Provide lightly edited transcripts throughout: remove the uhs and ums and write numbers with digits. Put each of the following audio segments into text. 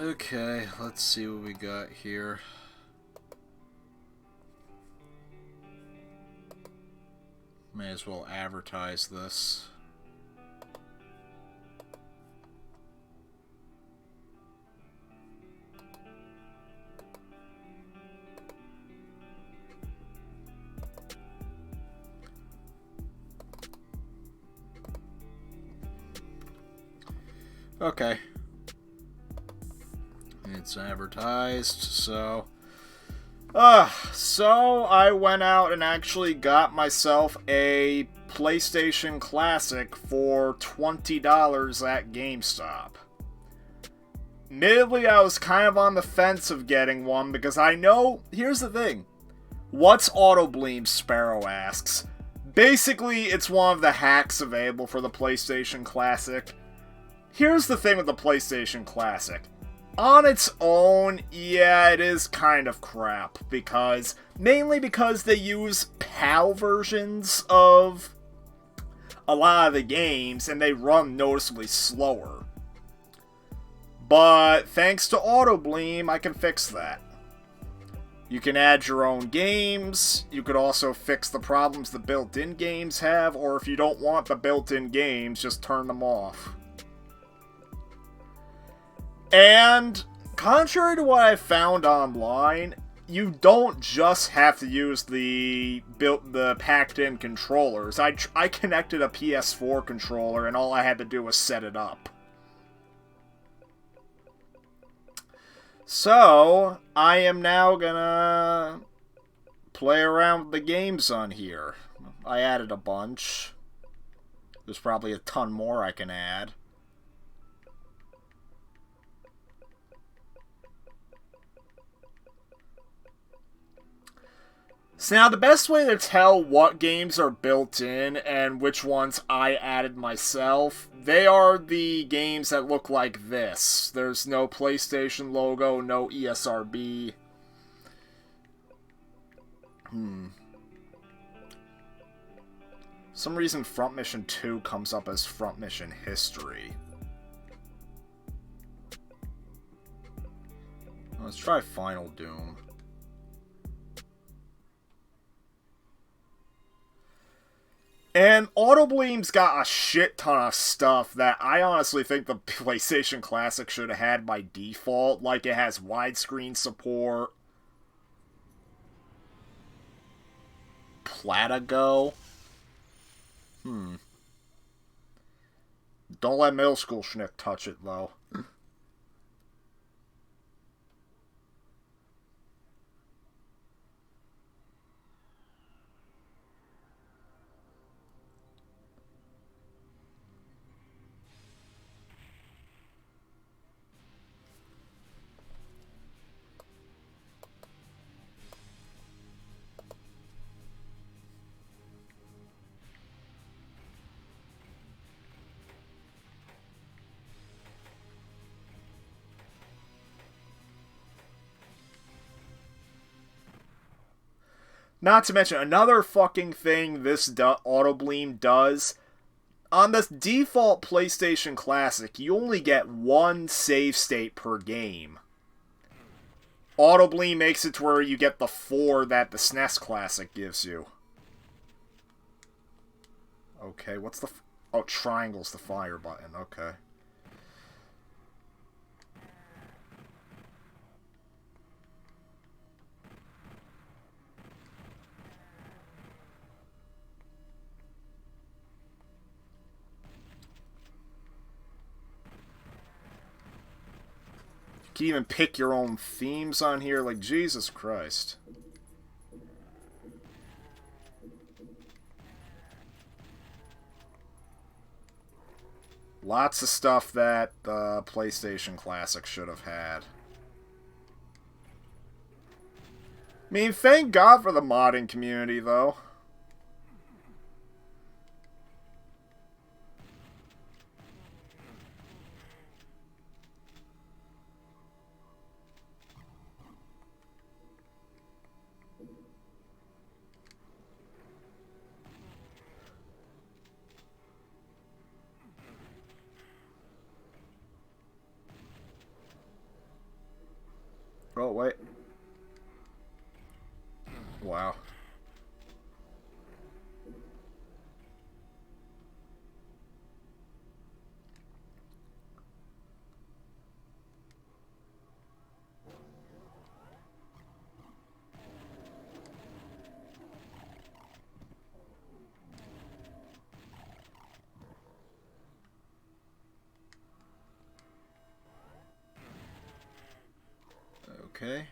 Okay, let's see what we got here. May as well advertise this. Okay. It's advertised, so... so I went out and actually got myself a PlayStation Classic for $20 at GameStop. Admittedly, I was kind of on the fence of getting one because I know... Here's the thing. What's Autobleem, Sparrow asks. Basically, it's one of the hacks available for the PlayStation Classic. Here's the thing with the PlayStation Classic. On its own, yeah, it is kind of crap, mainly because they use PAL versions of a lot of the games, and they run noticeably slower. But thanks to Autobleem, I can fix that. You can add your own games, you could also fix the problems the built-in games have, or if you don't want the built-in games, just turn them off. And, contrary to what I found online, you don't just have to use the packed-in controllers. I connected a PS4 controller, and all I had to do was set it up. So, I am now gonna play around with the games on here. I added a bunch. There's probably a ton more I can add. So now the best way to tell what games are built in and which ones I added myself, they are the games that look like this. There's no PlayStation logo, no ESRB. Some reason Front Mission 2 comes up as Front Mission History. Let's try Final Doom. And Autobleem's got a shit ton of stuff that I honestly think the PlayStation Classic should have had by default. Like, it has widescreen support. Platago. Don't let middle school shnick touch it, though. Not to mention, another fucking thing this Autobleem does, on the default PlayStation Classic, you only get one save state per game. Autobleem makes it to where you get the 4 that the SNES Classic gives you. Okay, what's the... Oh, triangle's the fire button, okay. You can even pick your own themes on here, like, Jesus Christ. Lots of stuff that the PlayStation Classic should have had. I mean, thank God for the modding community, though. Oh, wait. Wow. Okay.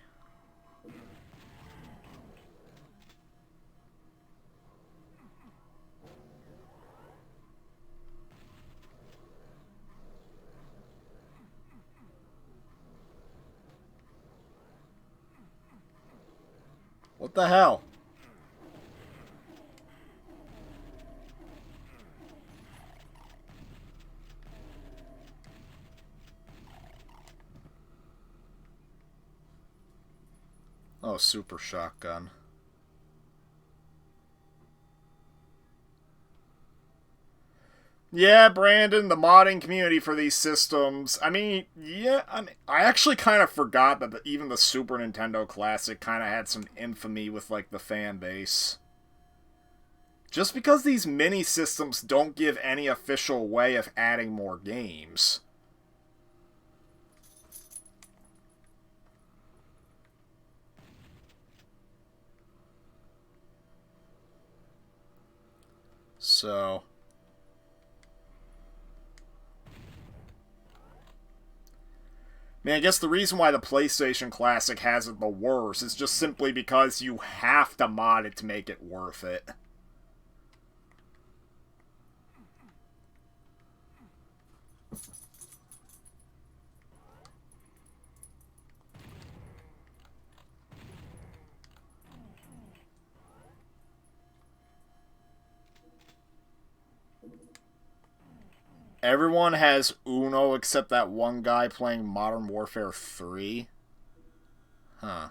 What the hell? Oh, super shotgun. Yeah, Brandon, the modding community for these systems. I mean, yeah, I actually kind of forgot that even the Super Nintendo Classic kind of had some infamy with, like, the fan base. Just because these mini systems don't give any official way of adding more games. So... I mean, I guess the reason why the PlayStation Classic has it the worst is just simply because you have to mod it to make it worth it. Everyone has Uno except that one guy playing Modern Warfare 3. Huh.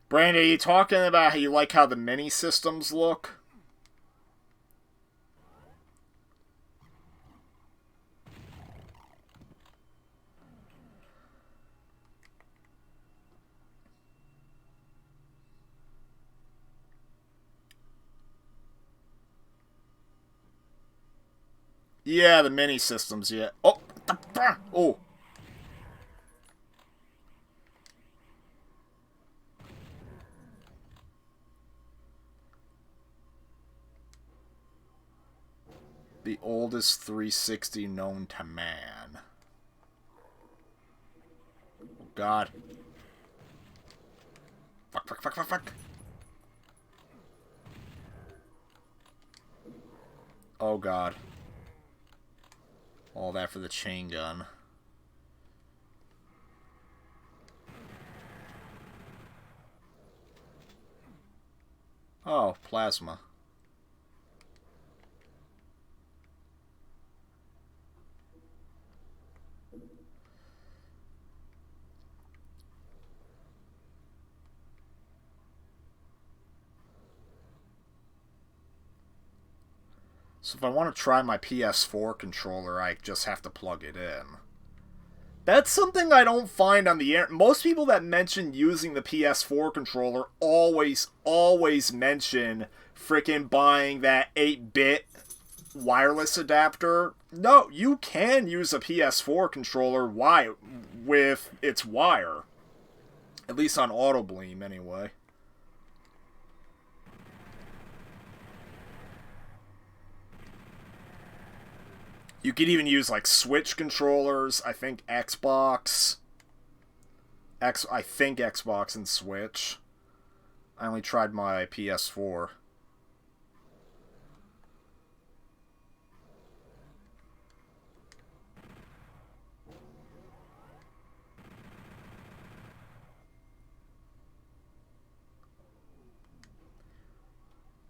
Brandon, are you talking about how you like how the mini systems look? Yeah, the mini systems, yeah. Oh! Oh! The oldest 360 known to man. Oh, God. Fuck, fuck, fuck, fuck, fuck. Oh, God. All that for the chain gun. Oh, plasma. So if I want to try my PS4 controller, I just have to plug it in. That's something I don't find on the internet. Most people that mention using the PS4 controller always mention freaking buying that 8-bit wireless adapter. No, you can use a PS4 controller with its wire. At least on Autobleem, anyway. You could even use, like, Switch controllers. I think Xbox. I think Xbox and Switch. I only tried my PS4.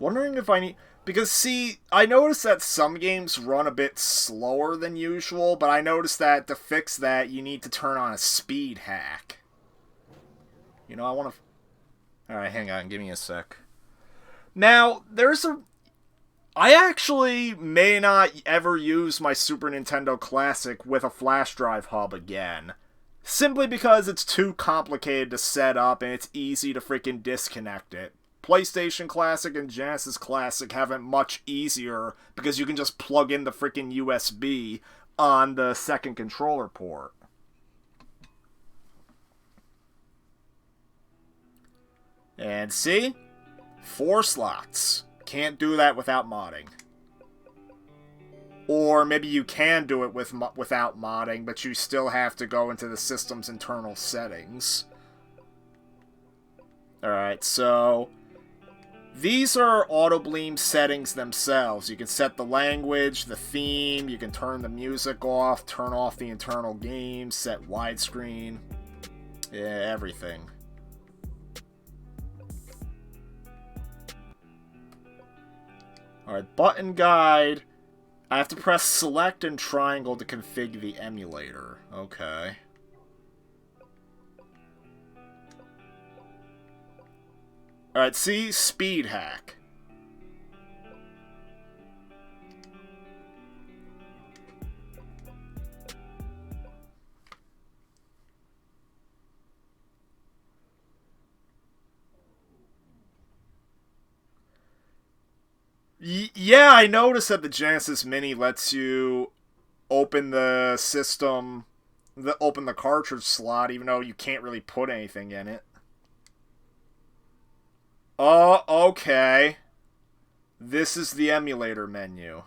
Wondering if I need... Because, see, I noticed that some games run a bit slower than usual, but I noticed that to fix that, you need to turn on a speed hack. You know, I want to... Alright, hang on, give me a sec. Now, there's a... I actually may not ever use my Super Nintendo Classic with a flash drive hub again. Simply because it's too complicated to set up and it's easy to freaking disconnect it. PlayStation Classic and Genesis Classic have it much easier because you can just plug in the freaking USB on the second controller port. And see? 4 slots. Can't do that without modding. Or maybe you can do it without modding, but you still have to go into the system's internal settings. Alright, so... These are Autobleem settings themselves. You can set the language, the theme, you can turn the music off, turn off the internal game, set widescreen. Yeah, everything. Alright, button guide. I have to press select and triangle to configure the emulator. Okay. Alright, see? Speed hack. Yeah, I noticed that the Genesis Mini lets you open the system, open the cartridge slot, even though you can't really put anything in it. Oh, okay. This is the emulator menu.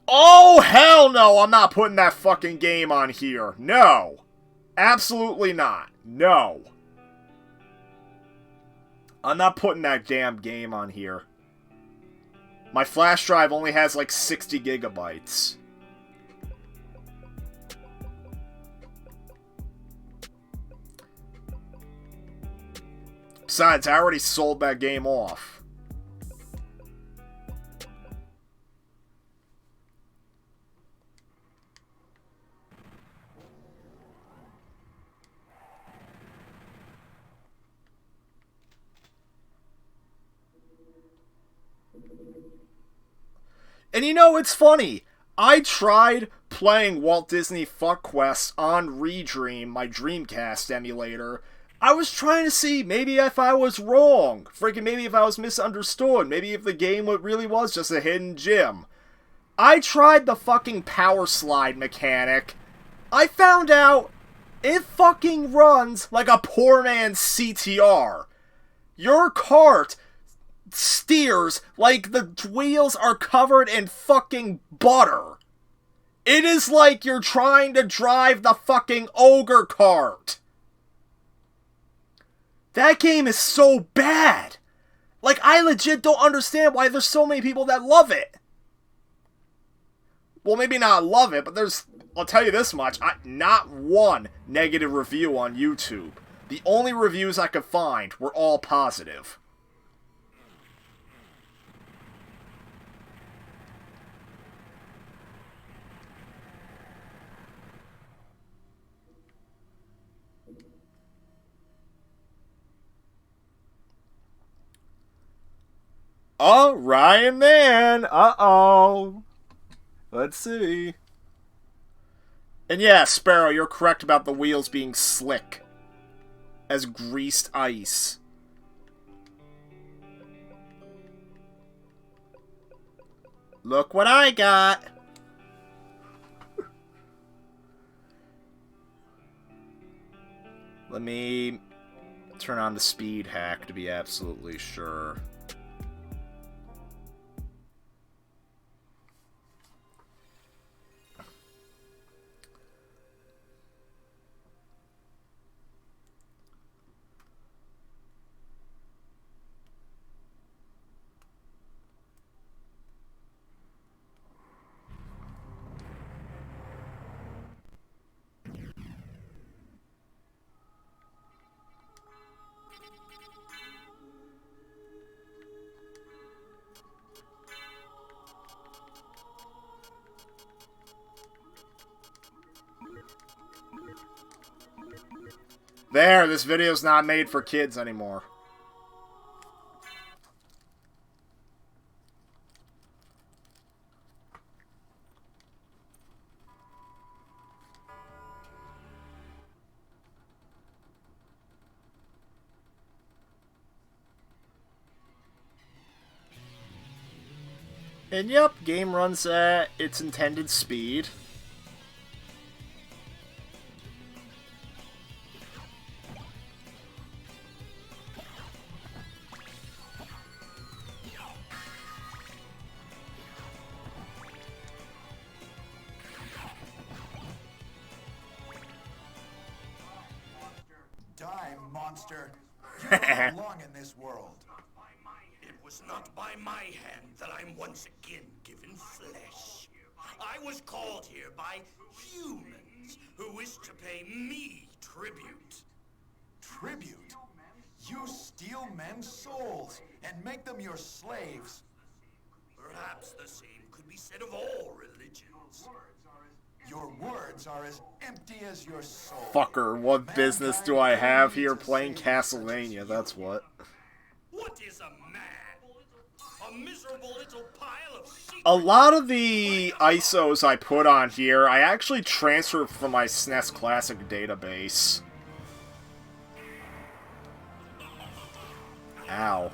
Oh, hell no! I'm not putting that fucking game on here. No. Absolutely not. No. I'm not putting that damn game on here. My flash drive only has like 60 gigabytes. Besides, I already sold that game off. And you know, it's funny. I tried playing Walt Disney Fuck Quest on Redream, my Dreamcast emulator. I was trying to see maybe if I was wrong. Freaking maybe if I was misunderstood. Maybe if the game really was just a hidden gem. I tried the fucking power slide mechanic. I found out it fucking runs like a poor man's CTR. Your cart steers like the wheels are covered in fucking butter. It is like you're trying to drive the fucking ogre cart. That game is so bad. Like, I legit don't understand why there's so many people that love it. Well, maybe not love it, but there's, I'll tell you this much, not one negative review on YouTube. The only reviews I could find were all positive. Oh, Ryan Man! Uh-oh. Let's see. And yeah, Sparrow, you're correct about the wheels being slick as greased ice. Look what I got! Let me turn on the speed hack to be absolutely sure. There, this video's not made for kids anymore. And yep, game runs at its intended speed. Die, monster. You don't belong in this world. It was not by my hand that I'm once again given flesh. I was called here by humans who wish to pay me tribute. Tribute? You steal men's souls and make them your slaves. Perhaps the same could be said of all religions. Your words are as empty as your soul. Fucker, what business do I have here playing Castlevania? That's what. What is a man? A miserable little pile of secret. A lot of the ISOs I put on here, I actually transferred from my SNES Classic database. Ow.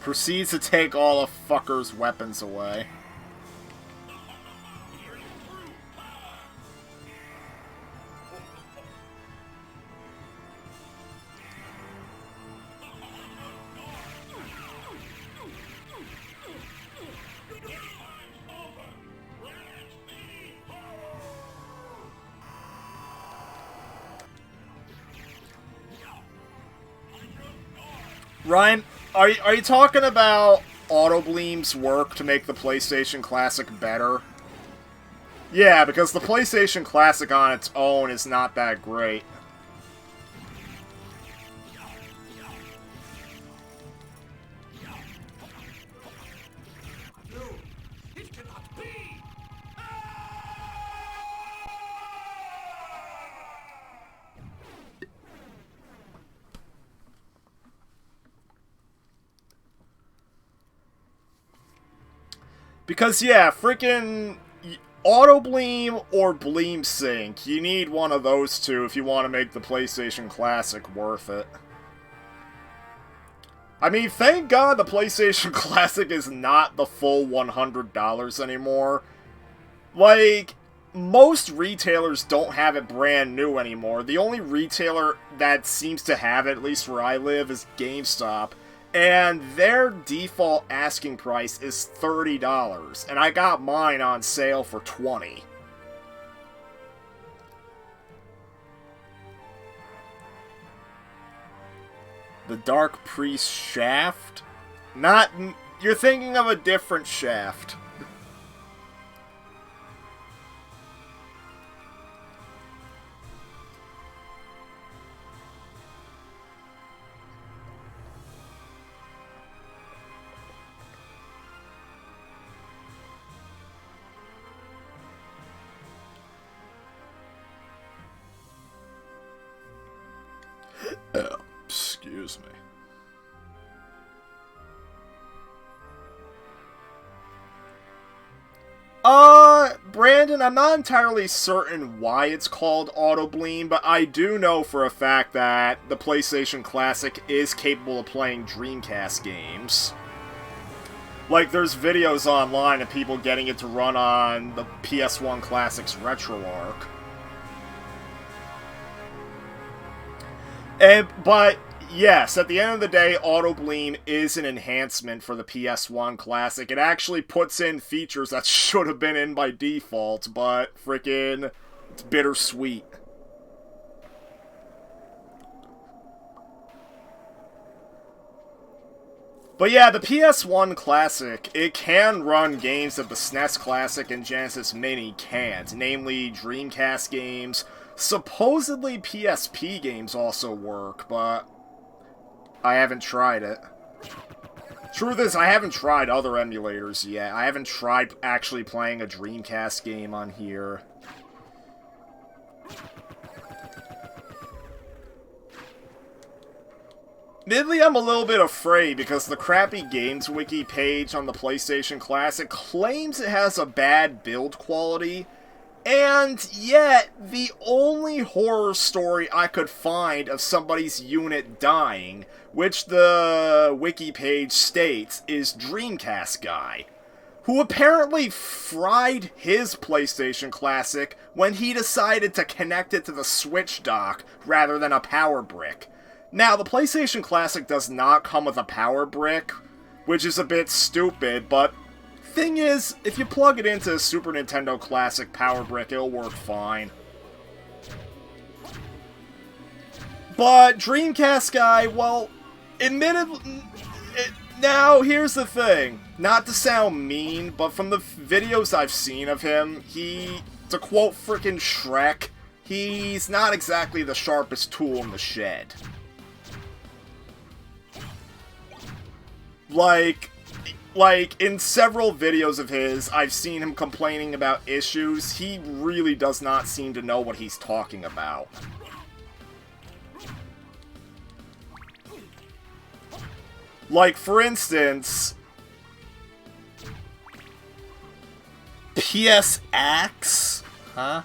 Proceeds to take all the fucker's weapons away. Ryan, are you talking about Autobleem's work to make the PlayStation Classic better? Yeah, because the PlayStation Classic on its own is not that great. No, it cannot be. Because, yeah, freaking Autobleem or Bleem Sync. You need one of those two if you want to make the PlayStation Classic worth it. I mean, thank God the PlayStation Classic is not the full $100 anymore. Like, most retailers don't have it brand new anymore. The only retailer that seems to have it, at least where I live, is GameStop. And their default asking price is $30, and I got mine on sale for $20. The Dark Priest Shaft? Not... You're thinking of a different Shaft. Excuse me. Brandon, I'm not entirely certain why it's called Autobleem, but I do know for a fact that the PlayStation Classic is capable of playing Dreamcast games. Like, there's videos online of people getting it to run on the PS1 Classic's RetroArch. But, yes, at the end of the day, Autobleem is an enhancement for the PS1 Classic. It actually puts in features that should have been in by default, but frickin' it's bittersweet. But yeah, the PS1 Classic, it can run games that the SNES Classic and Genesis Mini can't, namely Dreamcast games. Supposedly PSP games also work, but I haven't tried it. Truth is, I haven't tried other emulators yet. I haven't tried actually playing a Dreamcast game on here. Admittedly, I'm a little bit afraid because the crappy Games Wiki page on the PlayStation Classic claims it has a bad build quality, and yet the only horror story I could find of somebody's unit dying, which the wiki page states, is Dreamcast Guy, who apparently fried his PlayStation Classic when he decided to connect it to the Switch dock rather than a power brick. Now, the PlayStation Classic does not come with a power brick, which is a bit stupid, but thing is, if you plug it into a Super Nintendo Classic power brick, it'll work fine. But Dreamcast Guy, well, admittedly, now here's the thing. Not to sound mean, but from the videos I've seen of him, to quote frickin' Shrek, he's not exactly the sharpest tool in the shed. Like, in several videos of his, I've seen him complaining about issues. He really does not seem to know what he's talking about. Like, for instance, PSX? Huh?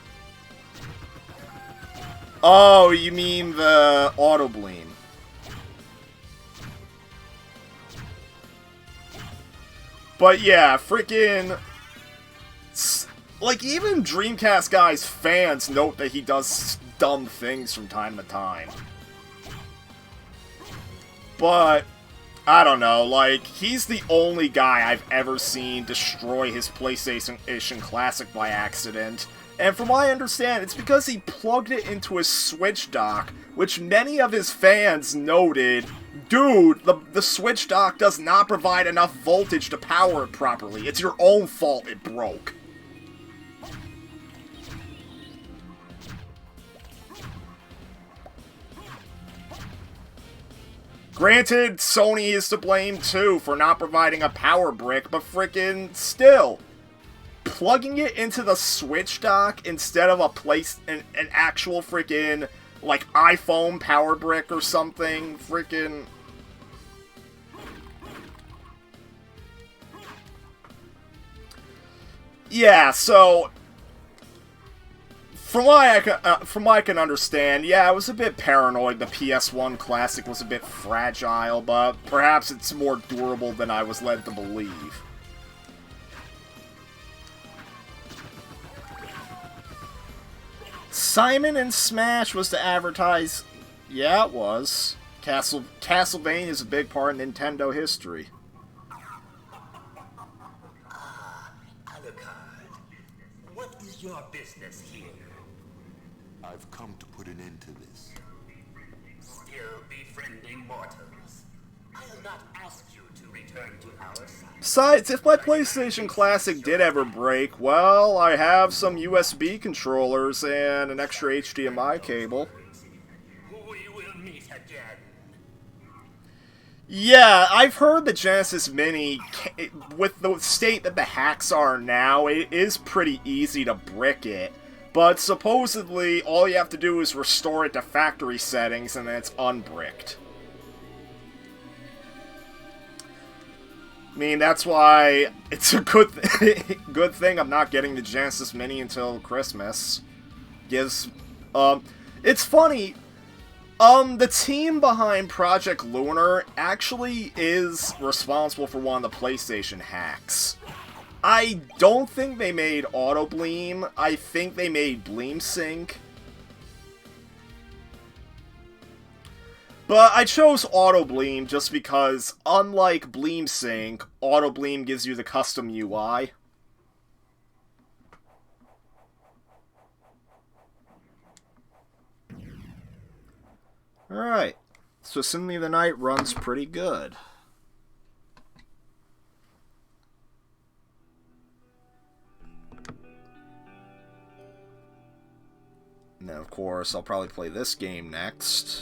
Oh, you mean the Autobleem. But yeah, freaking, like, even Dreamcast Guy's fans note that he does dumb things from time to time. But I don't know, like, he's the only guy I've ever seen destroy his PlayStation Classic by accident. And from what I understand, it's because he plugged it into his Switch dock, which many of his fans noted, dude, the Switch dock does not provide enough voltage to power it properly. It's your own fault it broke. Granted, Sony is to blame too for not providing a power brick, but frickin' still, plugging it into the Switch dock instead of an actual frickin' like iPhone power brick or something, frickin'. Yeah, so from what I can understand, yeah, I was a bit paranoid the PS1 Classic was a bit fragile, but perhaps it's more durable than I was led to believe. Simon & Smash was to advertise... Yeah, it was. Castlevania is a big part of Nintendo history. What is your business here? I've come to put an end to this. Still befriending mortals. I'll not ask you to return to our side. Besides, if my PlayStation Classic did ever break, well, I have some USB controllers and an extra HDMI cable. We will meet again. Yeah, I've heard the Genesis Mini, with the state that the hacks are now, it is pretty easy to brick it. But supposedly, all you have to do is restore it to factory settings and then it's unbricked. I mean, that's why it's a good thing I'm not getting the Genesis Mini until Christmas. It's funny, the team behind Project Lunar actually is responsible for one of the PlayStation hacks. I don't think they made Autobleem, I think they made BleemSync. But I chose Autobleem just because, unlike BleemSync, Autobleem gives you the custom UI. Alright, so Symphony of the Night runs pretty good. course, I'll probably play this game next.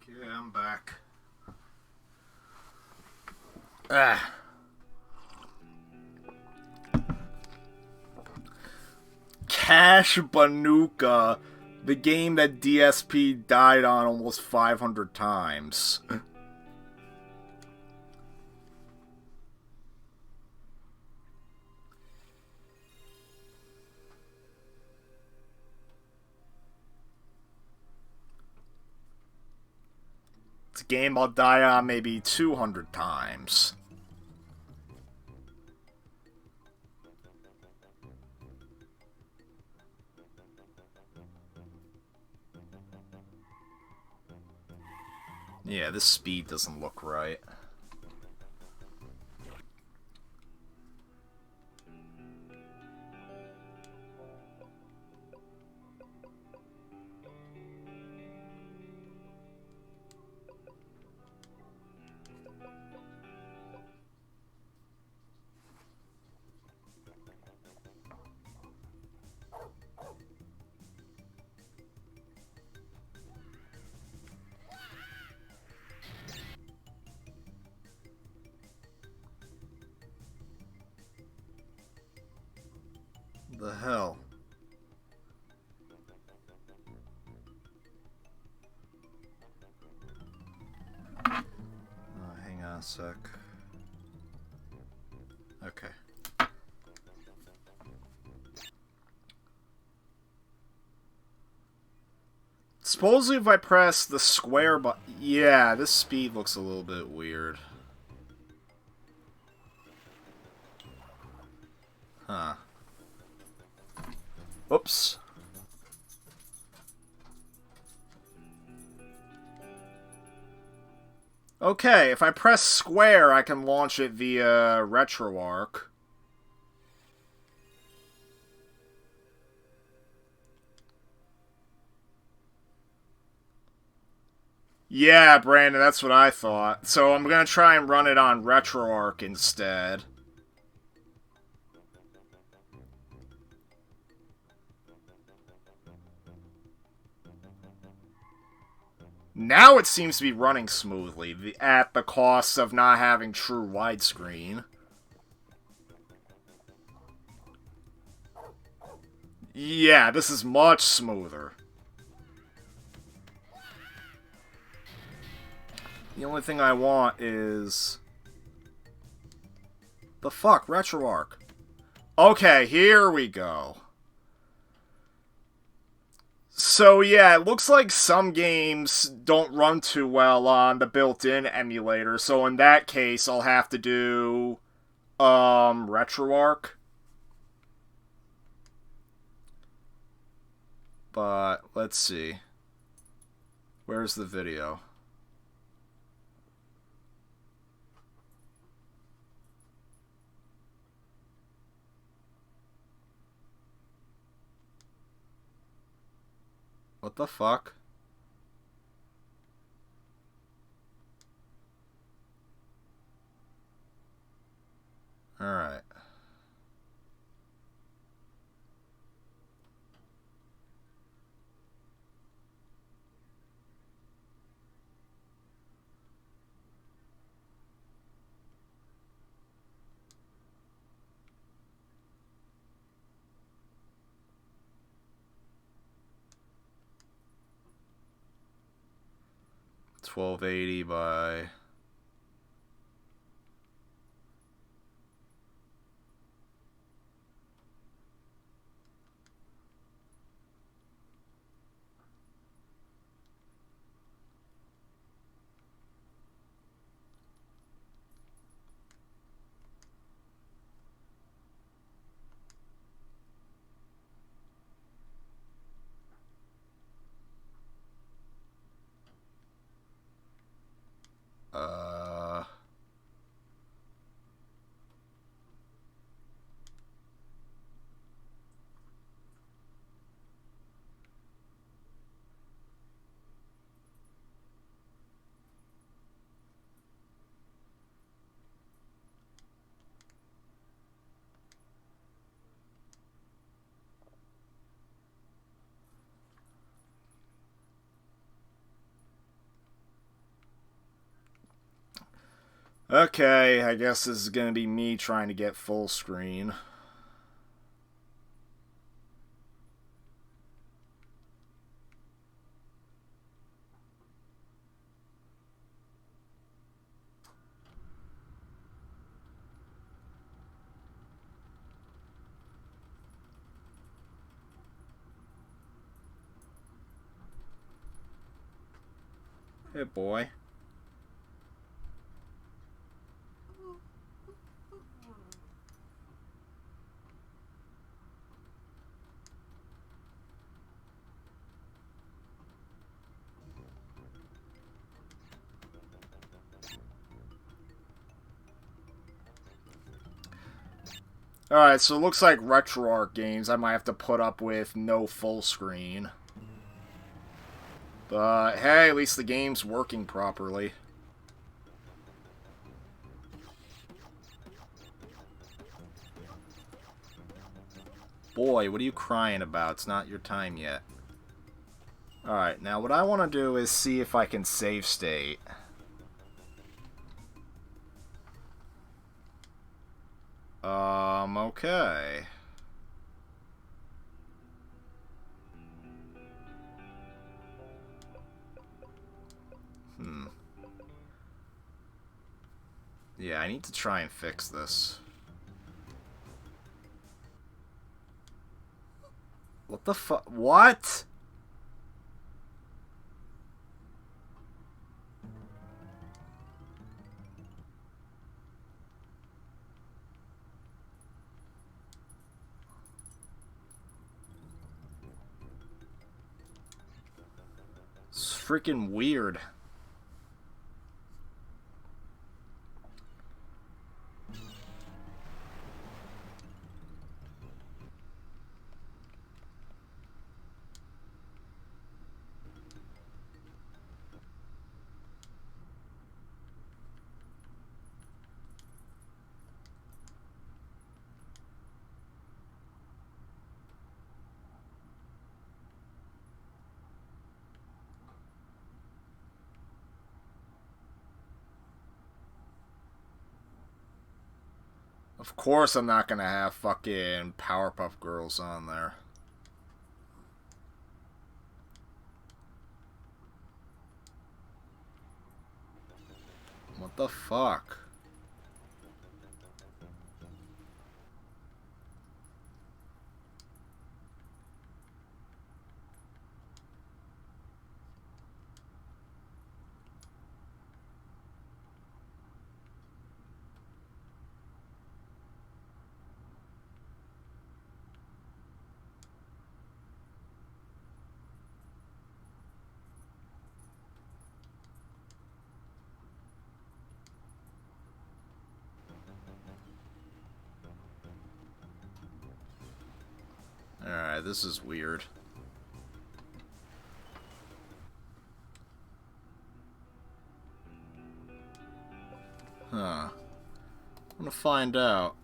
Yeah, I'm back. Cash Banuka, the game that DSP died on almost 500 times. It's a game I'll die on maybe 200 times. Yeah, this speed doesn't look right. The hell? Hang on a sec. Okay. supposedly if I press the square button... Yeah, this speed looks a little bit weird. Huh. Oops. Okay, if I press square, I can launch it via RetroArch. Yeah, Brandon, that's what I thought. So I'm gonna try and run it on RetroArch instead. Now it seems to be running smoothly, at the cost of not having true widescreen. Yeah, this is much smoother. The only thing I want is... The fuck, RetroArch. Okay, here we go. So yeah, it looks like some games don't run too well on the built-in emulator, so in that case I'll have to do RetroArch. But let's see. Where's the video? What the fuck? Alright. $1280 by... Okay, I guess this is gonna be me trying to get full screen. Hey, boy. Alright, so it looks like RetroArch games I might have to put up with no full screen. But hey, at least the game's working properly. Boy, what are you crying about? It's not your time yet. Alright, now what I want to do is see if I can save state. Okay. Yeah, I need to try and fix this. What the fuck? What? freaking weird. Of course I'm not gonna have fucking Powerpuff Girls on there. What the fuck? Alright, this is weird. Huh. I'm gonna find out.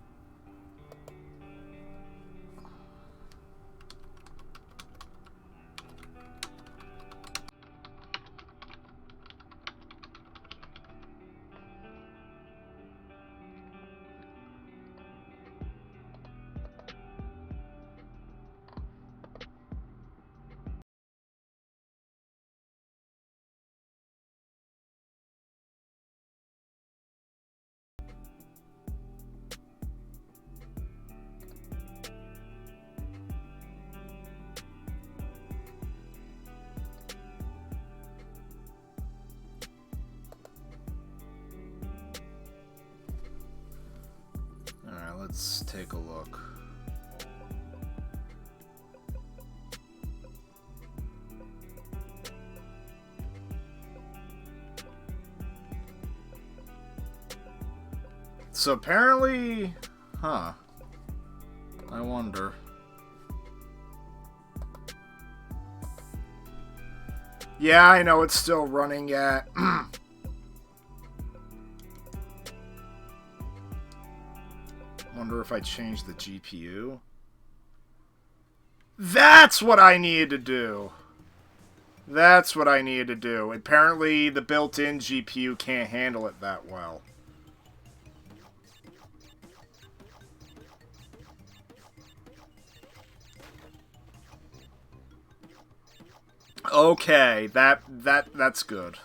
Alright, let's take a look. So apparently, huh, I wonder. Yeah, I know it's still running yet. Wonder if I change the GPU. That's what I needed to do. That's what I needed to do. Apparently the built-in GPU can't handle it that well. Okay, that's good.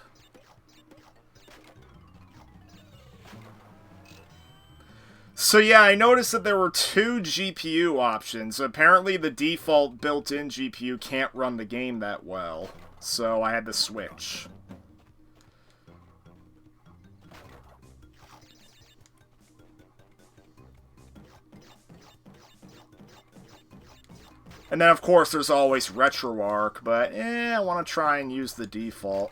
So yeah, I noticed that there were two GPU options. Apparently the default built-in GPU can't run the game that well, so I had to switch. And then, of course, there's always RetroArch, but I want to try and use the default.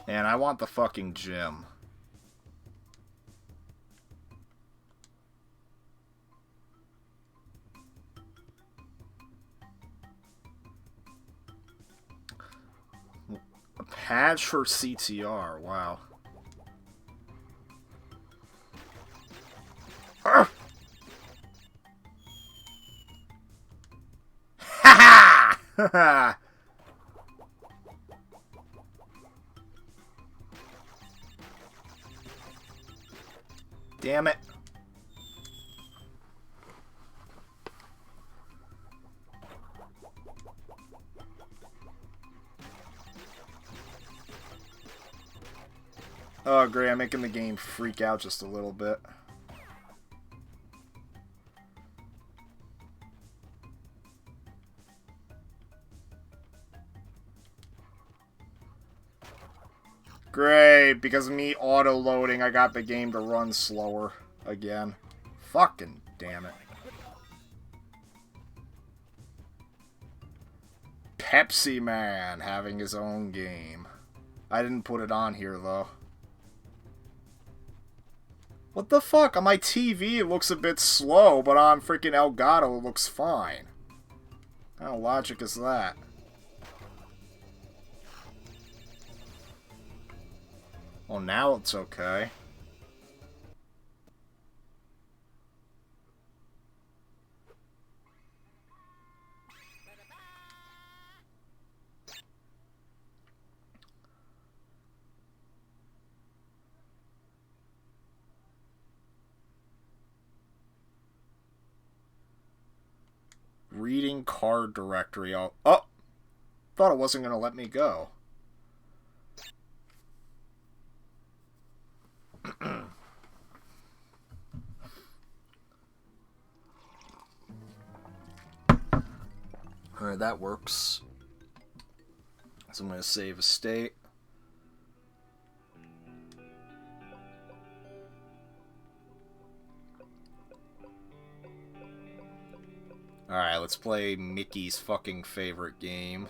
And I want the fucking gym. A patch for CTR, wow. Damn it. Oh, great. I'm making the game freak out just a little bit. Great. Because of me auto-loading, I got the game to run slower again. Fucking damn it. Pepsi Man having his own game. I didn't put it on here, though. What the fuck? On my TV, it looks a bit slow, but on freaking Elgato, it looks fine. What kind of logic is that? Well, now it's okay. Reading card directory. Oh, thought it wasn't going to let me go. Alright, that works. So I'm going to save a state. Alright, let's play Mickey's fucking favorite game.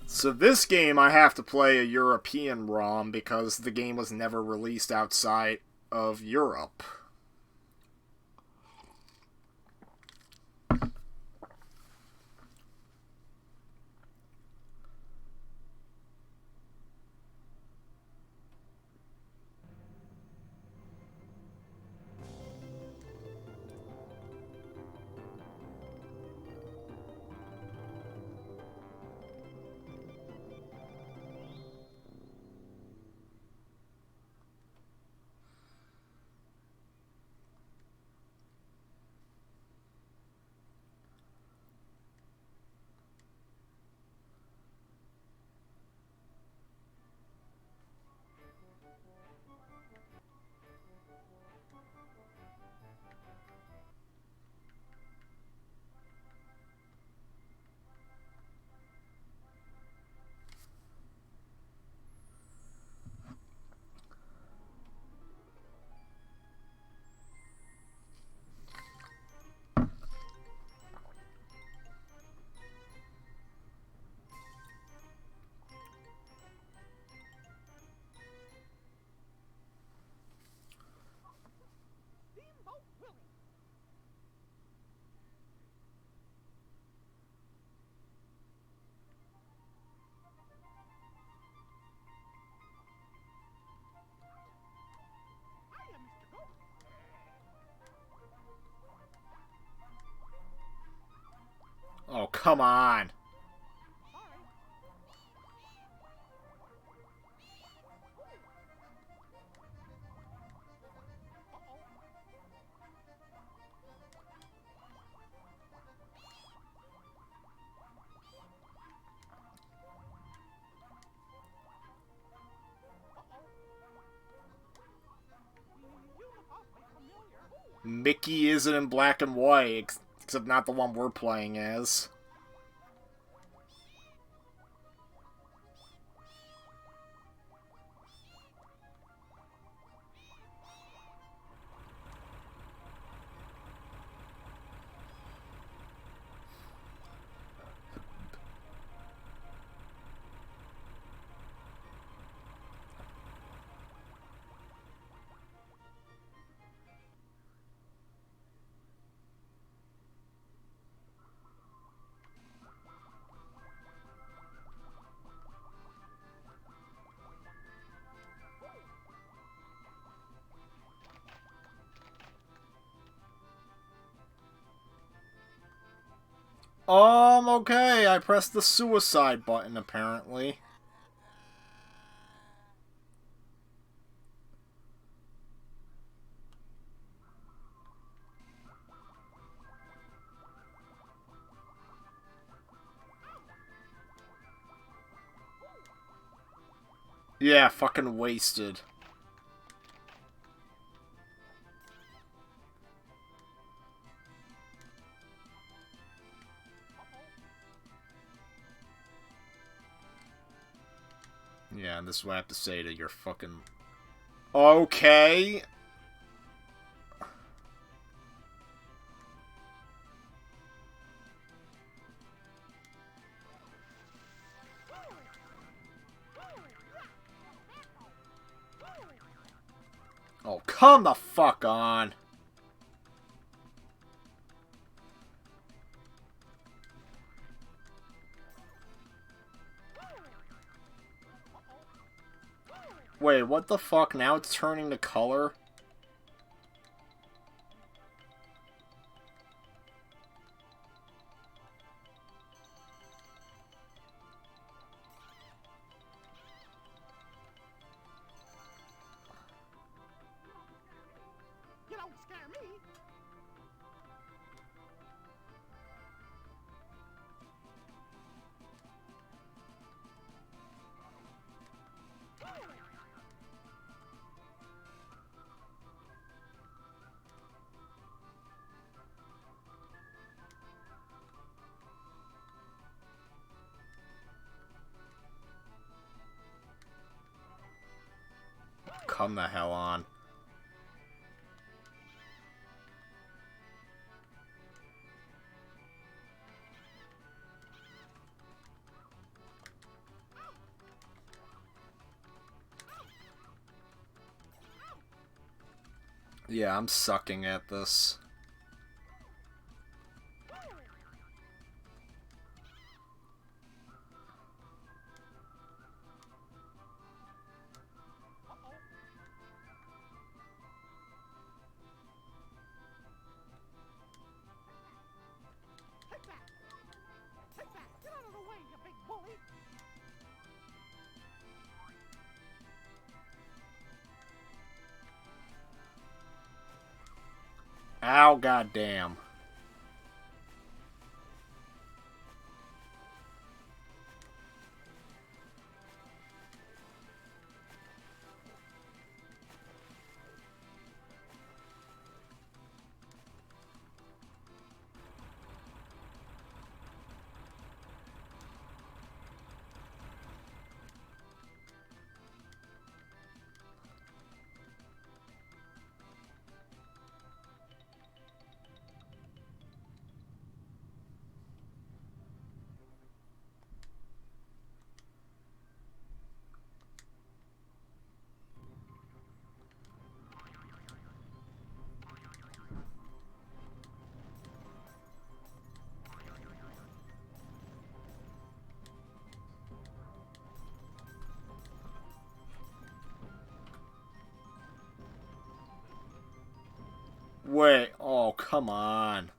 So this game I have to play a European ROM because the game was never released outside of Europe. Oh, come on. Mickey isn't in black and white, except not the one we're playing as. Okay, I pressed the suicide button, apparently. Yeah, fucking wasted. Yeah, and this is what I have to say to your fucking... Okay. Oh, come the fuck on. Wait, what the fuck? Now it's turning to color? You don't scare me. Come the hell on. Yeah, I'm sucking at this. Take that. Take that. Get out of the way, you big bully. Ow, goddamn. Wait, oh, come on.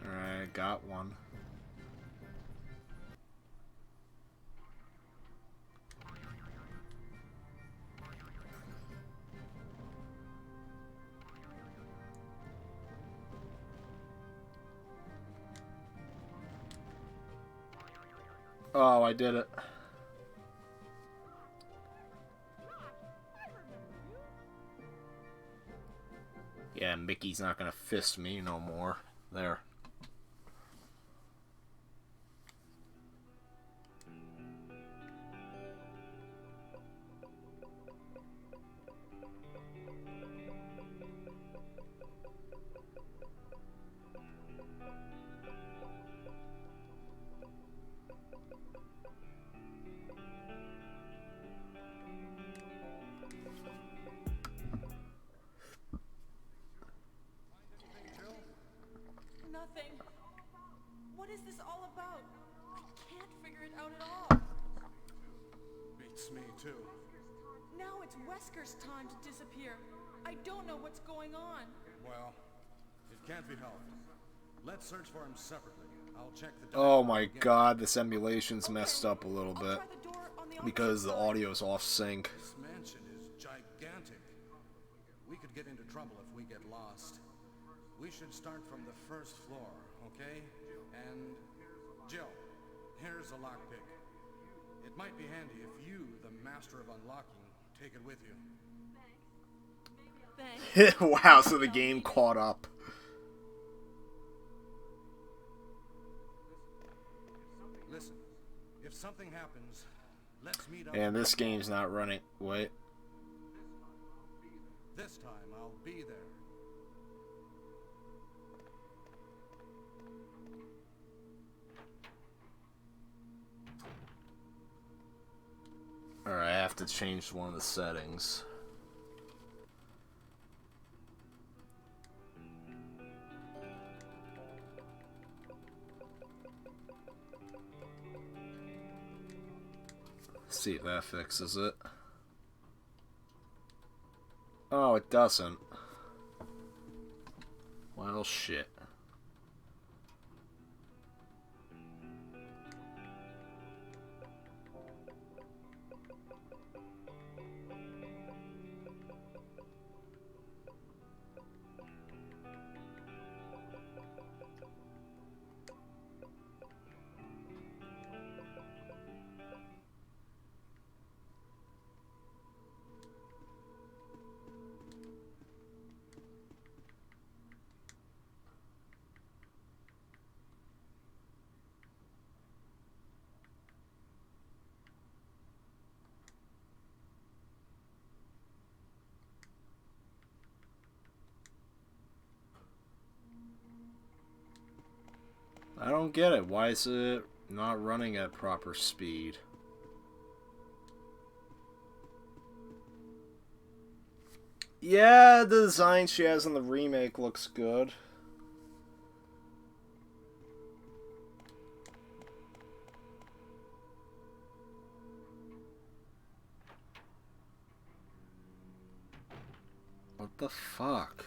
Alright, got one. Oh, I did it. Yeah, Mickey's not gonna fist me no more. There. out? I can't figure it out at all. Beats me, too. Now it's Wesker's time to disappear. I don't know what's going on. Well, it can't be helped. Let's search for him separately. I'll check the... Oh my god, this emulation's messed up a little bit. Try the door on the Because the opposite side. audio's off sync. This mansion is gigantic. We could get into trouble if we get lost. We should start from the first floor, okay? And... Jill, here's a lockpick. It might be handy if you, the master of unlocking, take it with you. Thanks. Wow, so the game caught up. Listen, if something happens, let's meet up. And this game's not running. Wait. This time I'll be there. Alright, I have to change one of the settings. See if that fixes it. Oh, it doesn't. Well, shit. I don't get it. Why is it not running at proper speed? Yeah, the design she has in the remake looks good. What the fuck?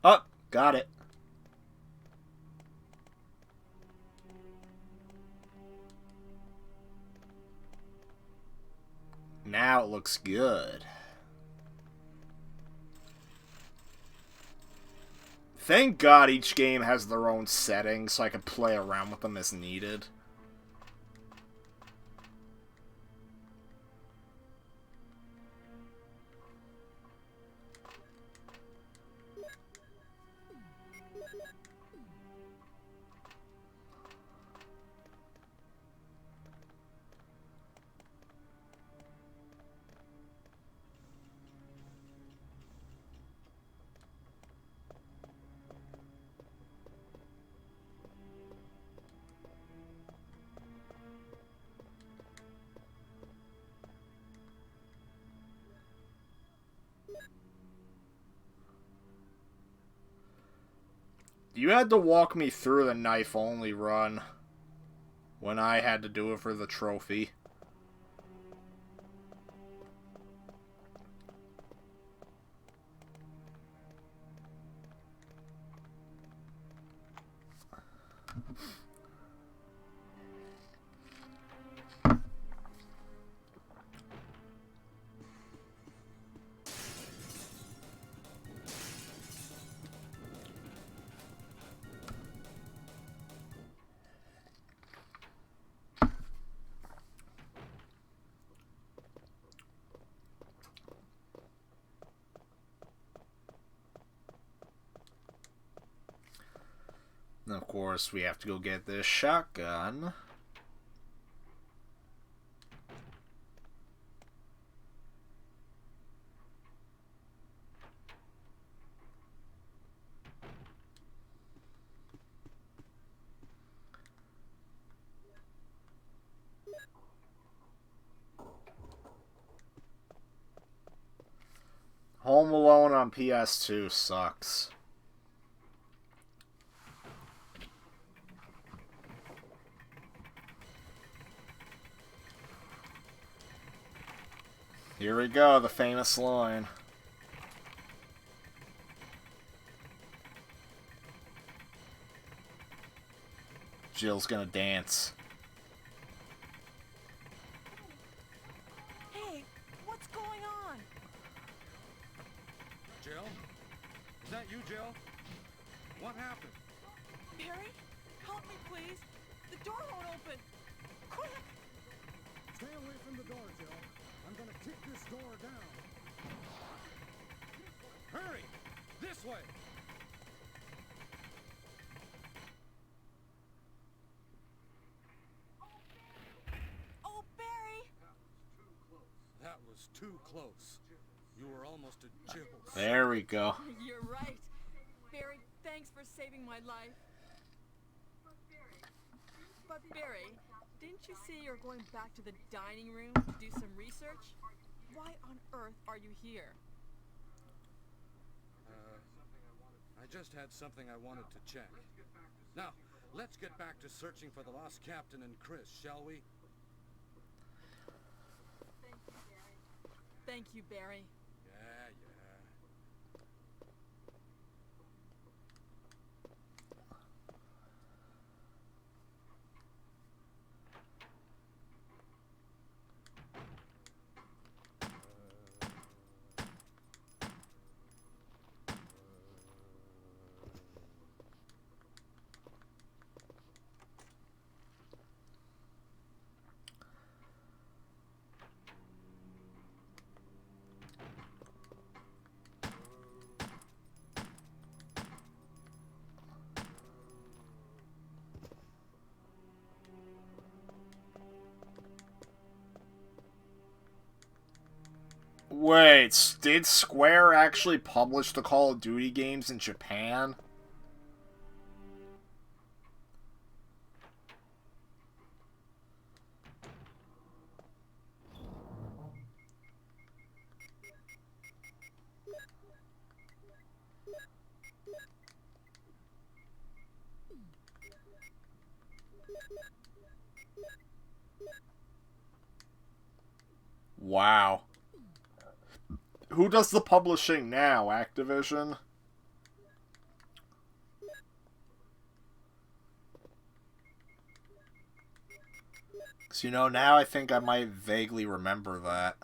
Oh, got it. Now it looks good. Thank God each game has their own settings so I can play around with them as needed. You had to walk me through the knife-only run when I had to do it for the trophy. And of course, we have to go get this shotgun. Home Alone on PS2 sucks. Here we go, the famous line. Jill's gonna dance. Hey, what's going on? Jill? Is that you, Jill? What happened? Barry, help me, please. The door won't open. Quick! Stay away from the door, Jill. I'm gonna kick this door down. Hurry! This way! Oh, Barry! That was too close. You were almost a Jill's. There we go. You're right. Barry, thanks for saving my life. But Barry, didn't you say you're going back to the dining room to do some research? Why on earth are you here? I just had something I wanted to check. Now, let's get back to searching for the lost captain and Chris, shall we? Thank you, Barry. Yeah. Wait, did Square actually publish the Call of Duty games in Japan? Wow. Who does the publishing now? Activision? Because, you know, now I think I might vaguely remember that.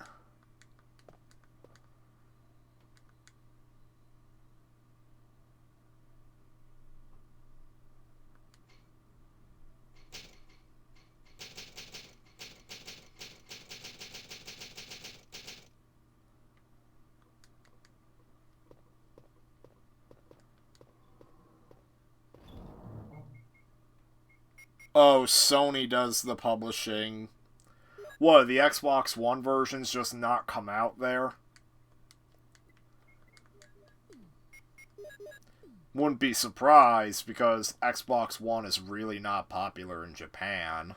Oh, Sony does the publishing. What, the Xbox One version's just not come out there? Wouldn't be surprised, because Xbox One is really not popular in Japan.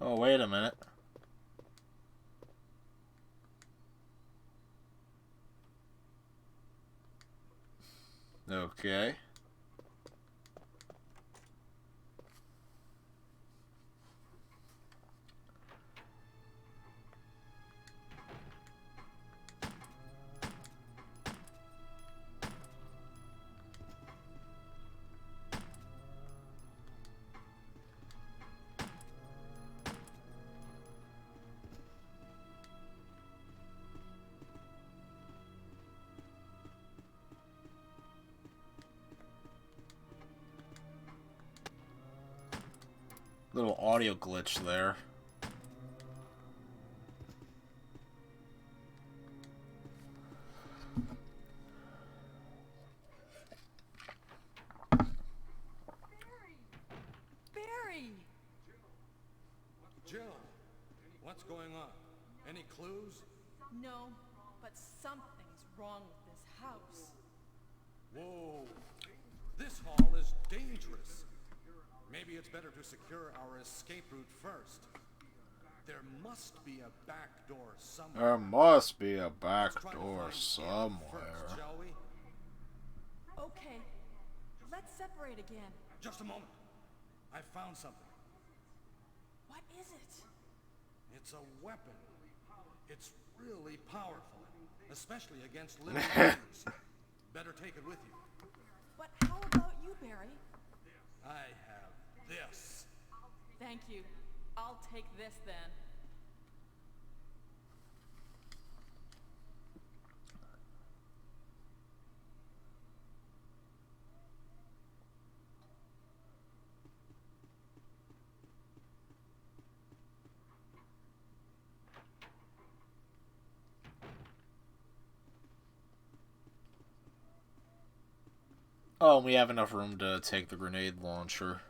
Oh, wait a minute. Okay. Little audio glitch there. Barry! Jill, what's going on? Any clues? No, but something's wrong with this house. Whoa. This hall is dangerous. Maybe it's better to secure our escape route first. There must be a back door somewhere. There must be a back Let's try to door find it somewhere. first, shall we? Okay, let's separate again. Just a moment. I found something. What is it? It's a weapon. It's really powerful, especially against living things. Better take it with you. But how about you, Barry? I have this. Thank you. I'll take this then. Oh, we have enough room to take the grenade launcher.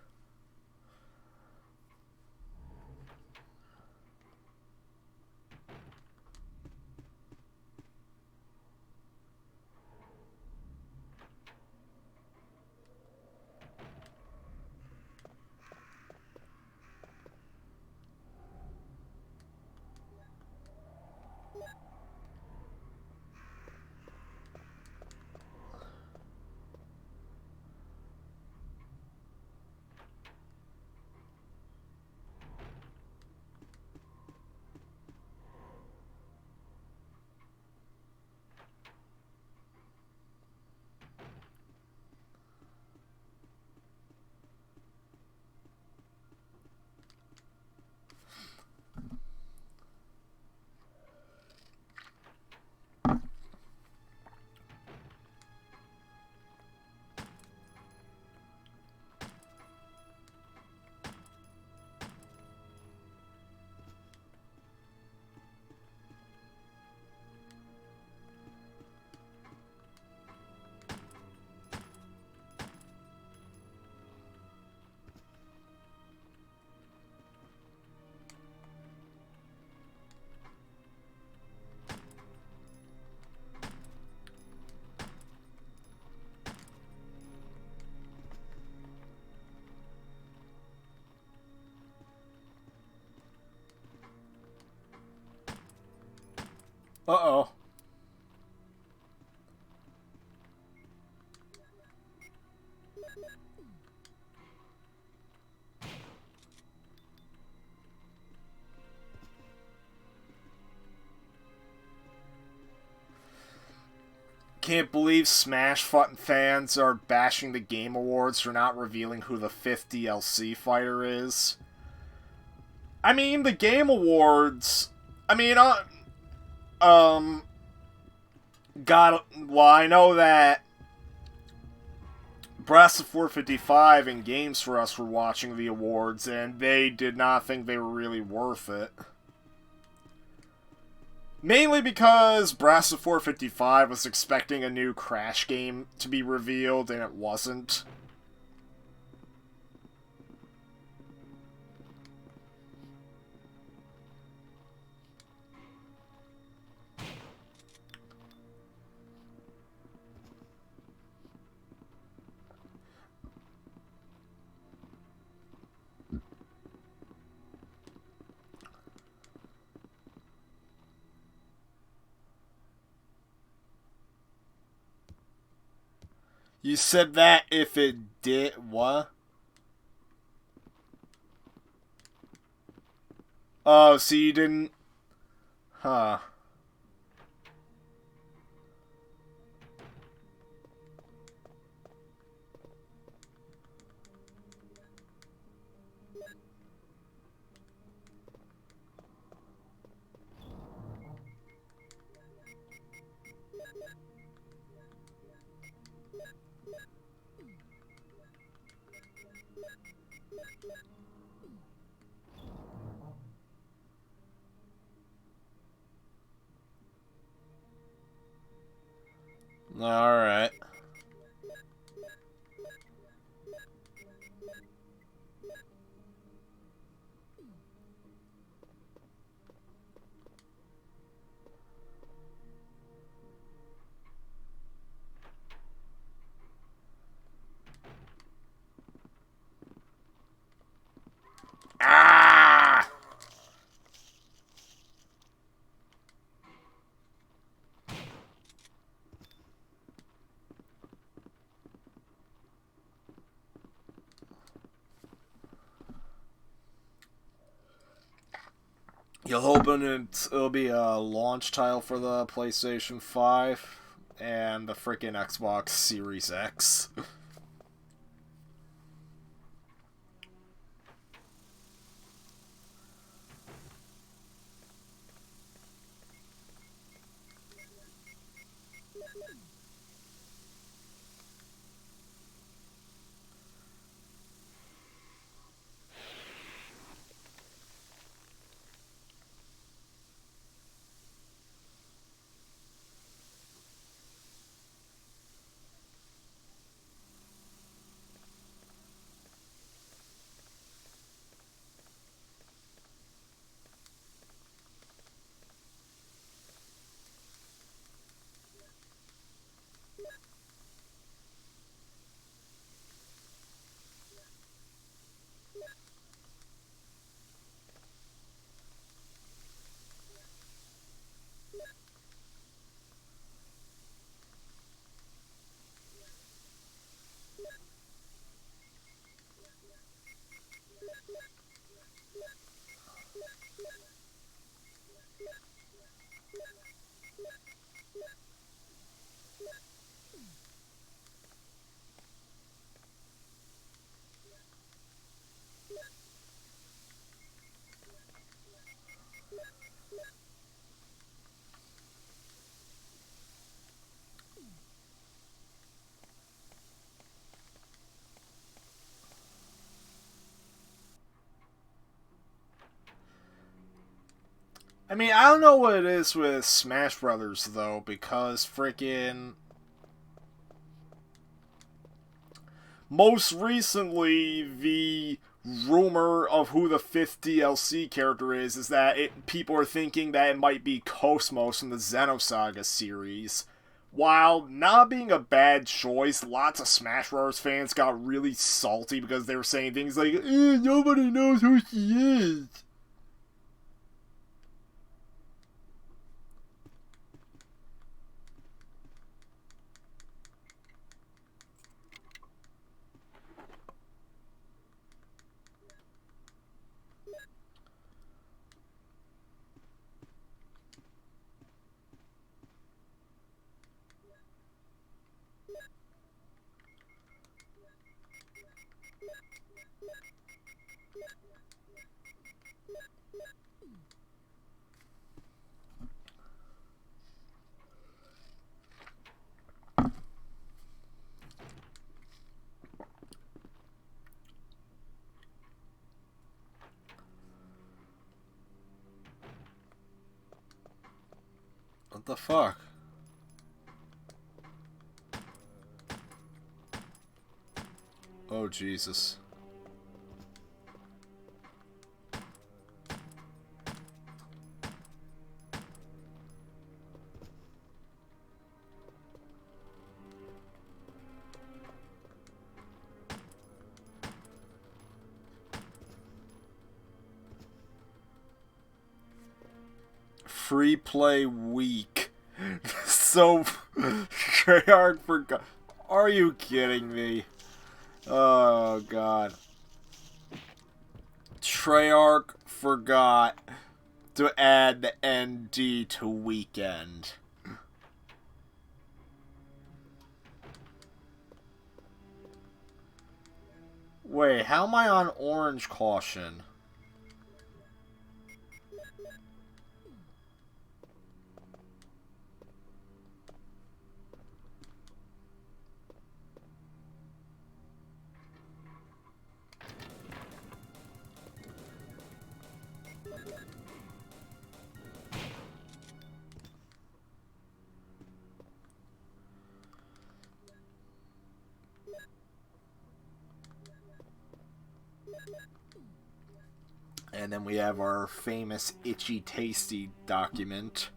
Uh-oh. Can't believe Smash fans are bashing the Game Awards for not revealing who the 5th DLC fighter is. I mean, the Game Awards... I mean, well, I know that Brass of 455 and Games for Us were watching the awards, and they did not think they were really worth it. Mainly because Brass of 455 was expecting a new Crash game to be revealed, and it wasn't. You said that if it did... What? Oh, so you didn't... Huh. Alright. Ah! You're hoping it'll be a launch title for the PlayStation 5 and the freaking Xbox Series X. I mean, I don't know what it is with Smash Brothers, though, because freaking... Most recently, the rumor of who the 5th DLC character is that people are thinking that it might be Cosmos from the Xenosaga series. While not being a bad choice, lots of Smash Bros. Fans got really salty because they were saying things like, nobody knows who she is. What the fuck? Oh, Jesus. Free play week. So, Treyarch forgot. Are you kidding me? Oh, God. Treyarch forgot to add the ND to weekend. Wait, how am I on orange caution? And then we have our famous Itchy Tasty document.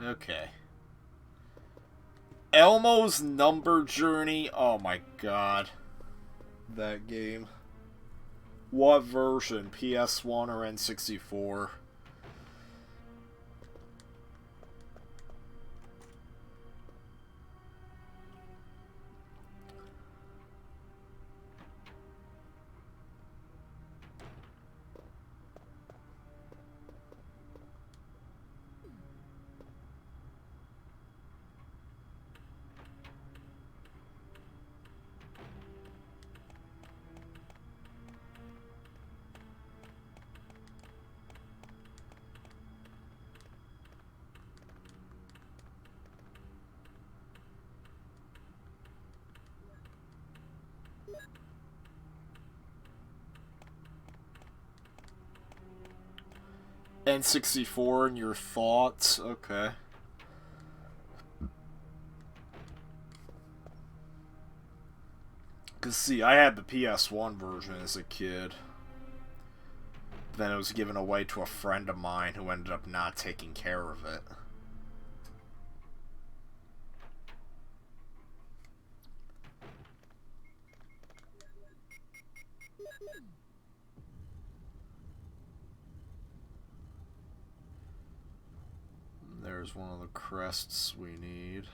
Okay. Elmo's Number Journey. Oh my god. That game. What version? PS1 or N64? N64 and your thoughts? Okay. Cause see, I had the PS1 version as a kid. Then it was given away to a friend of mine who ended up not taking care of it. There's one of the crests we need.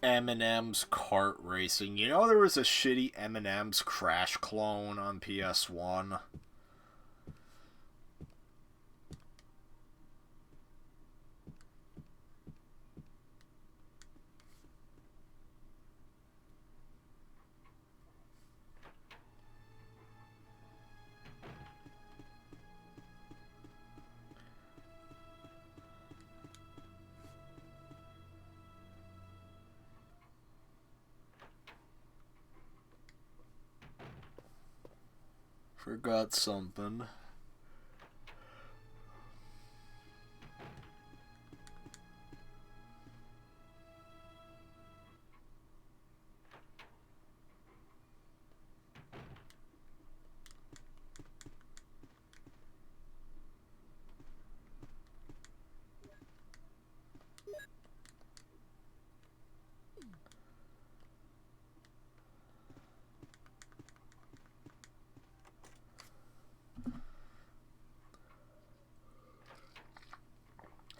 M&M's Kart Racing. You know there was a shitty M&M's Crash clone on PS1? Forgot something.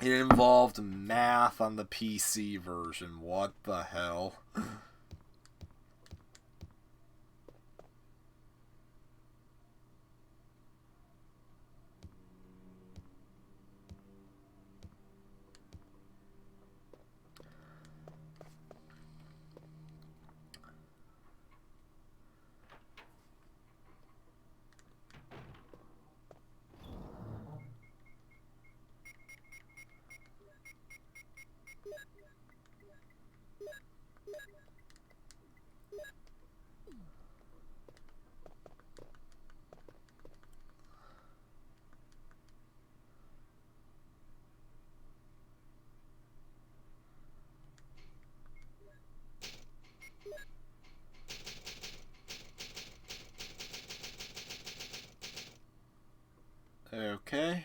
It involved math on the PC version. What the hell? Okay.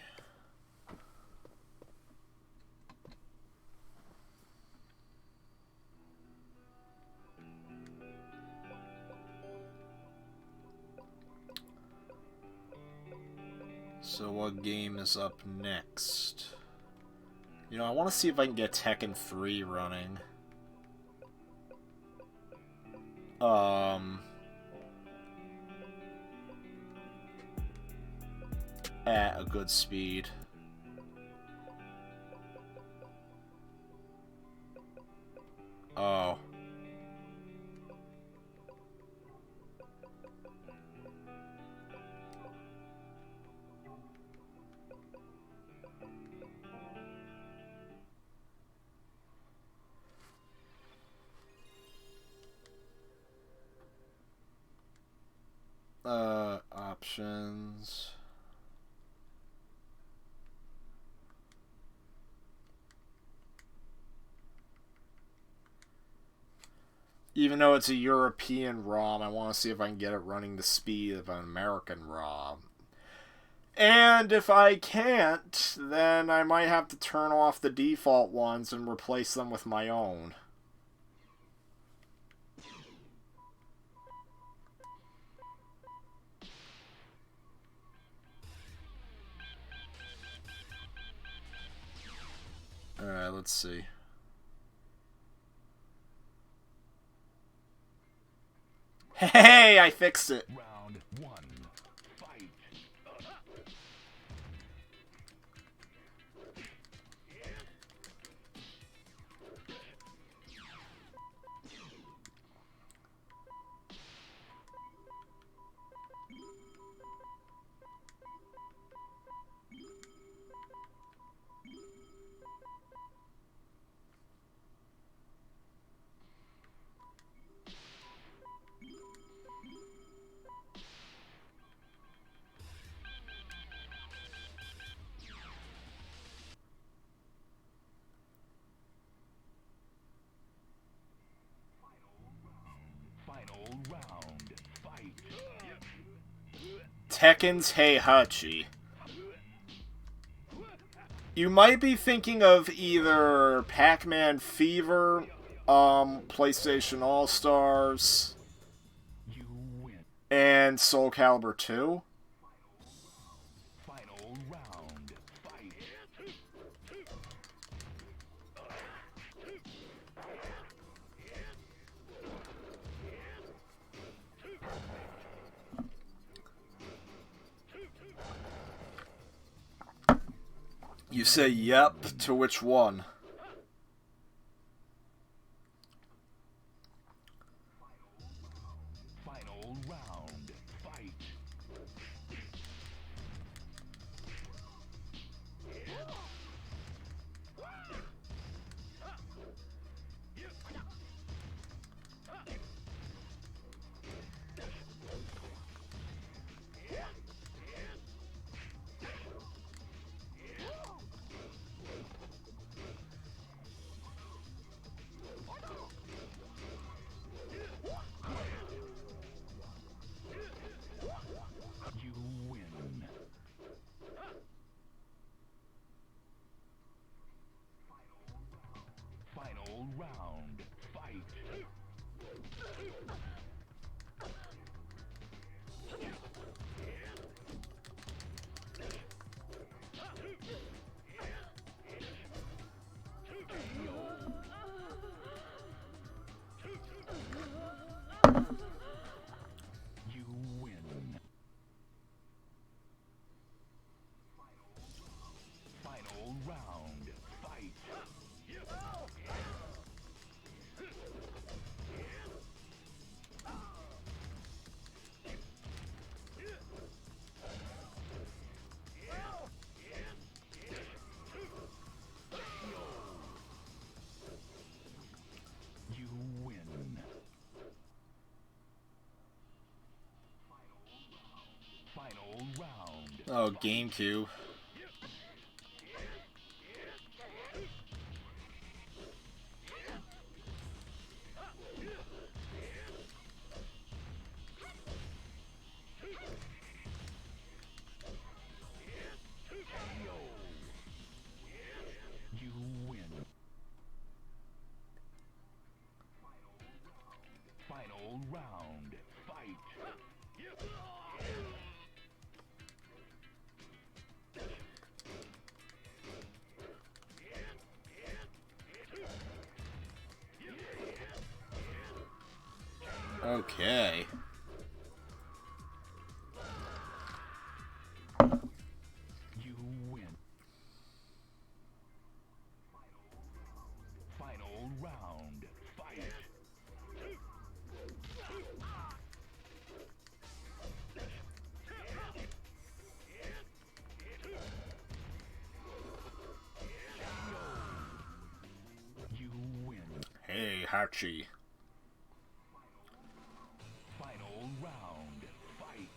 So what game is up next? You know, I want to see if I can get Tekken 3 running. At a good speed. Oh. Options. Even though it's a European ROM, I want to see if I can get it running the speed of an American ROM. And if I can't, then I might have to turn off the default ones and replace them with my own. Alright, let's see. Hey, I fixed it. Round one. Fight. Final round. Fight. Tekken's Heihachi. You might be thinking of either Pac-Man Fever, PlayStation All-Stars, You win. and Soul Calibur 2. Final round. Fight. You say yep to which one? Final round. Fight. You win. Final round. Fight. You win. Final round. Fight. You win. Final round. Oh, GameCube. You win. Final round. Fight. Okay. You win. Final round. Fight. You win. Hey, Hachi. Final round. Fight.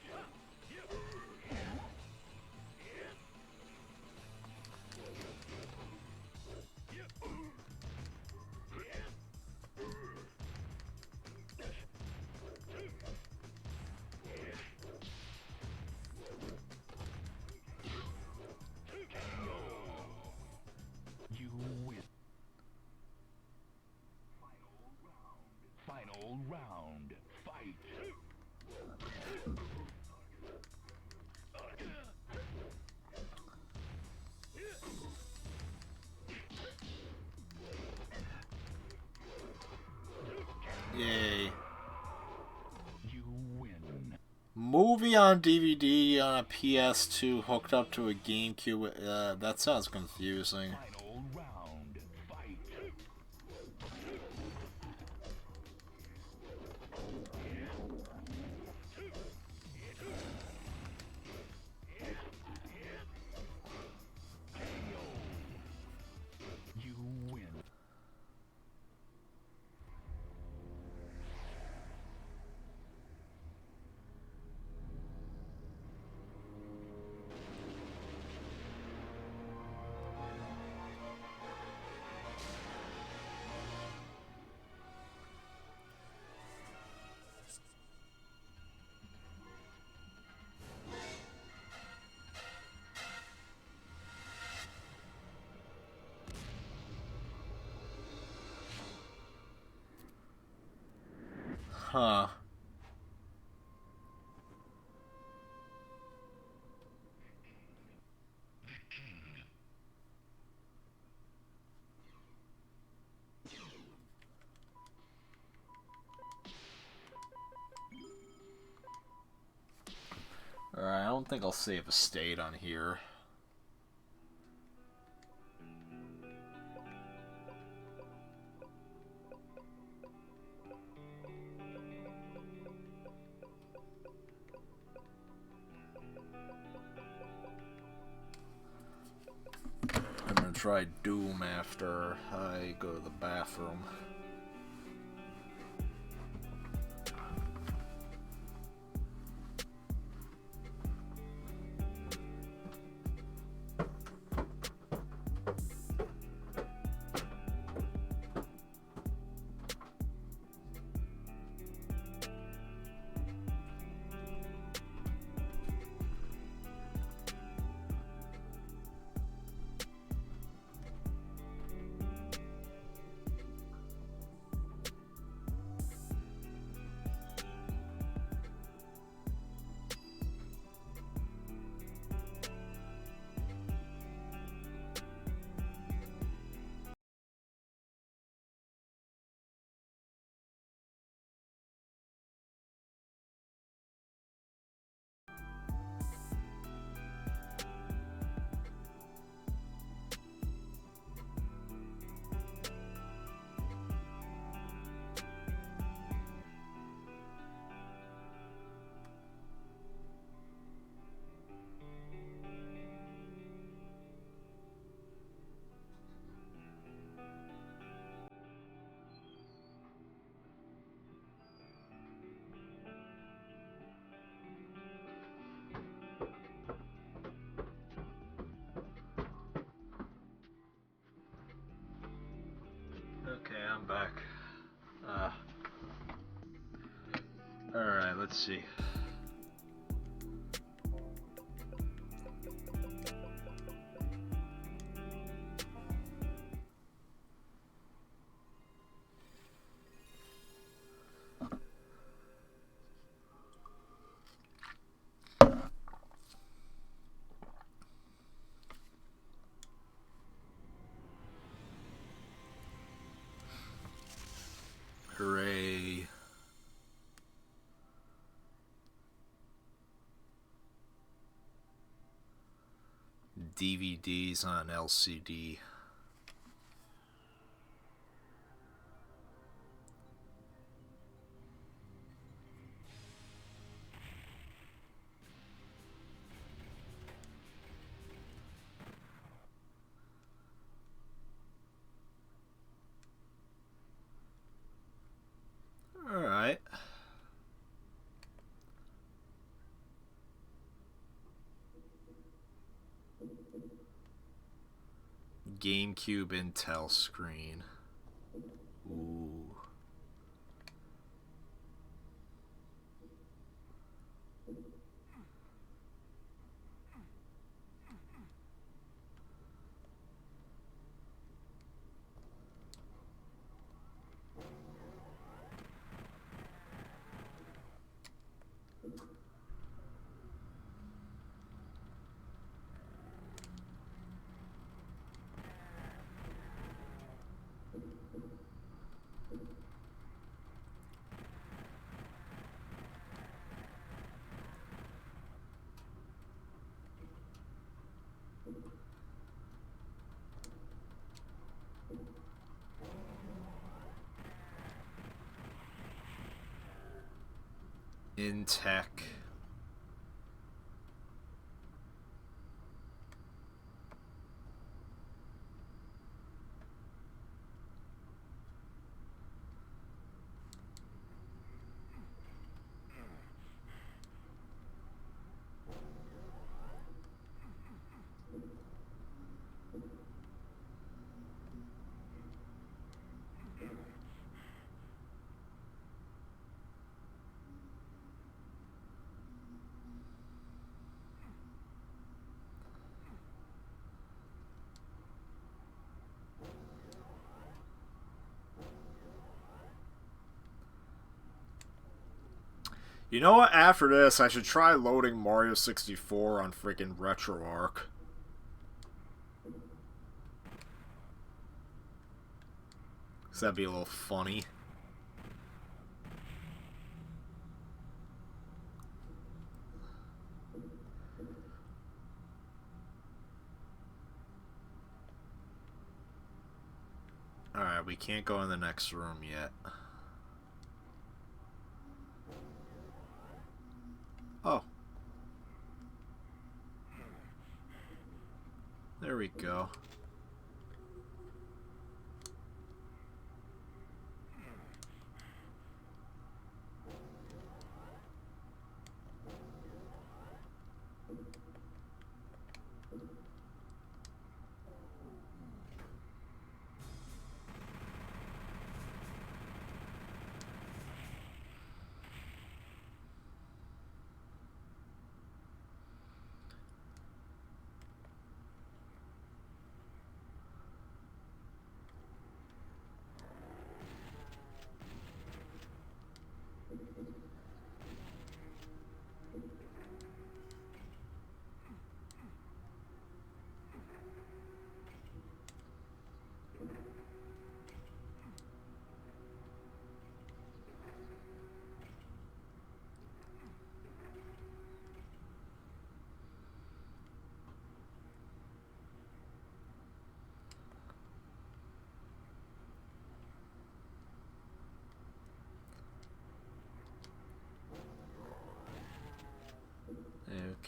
You win. Final round. Fight. Yay. You win. Movie on DVD on a PS2 hooked up to a GameCube. That sounds confusing. Final round. Fight. You win. Huh. Alright, I don't think I'll save a state on here. I'm gonna try Doom after I go to the bathroom. I'm back. Alright, let's see. Hooray. DVDs on LCD. Alright. GameCube Intel screen. Ooh. In tech. You know what? After this, I should try loading Mario 64 on freaking RetroArch. Cause that'd be a little funny. Alright, we can't go in the next room yet. Oh. There we go.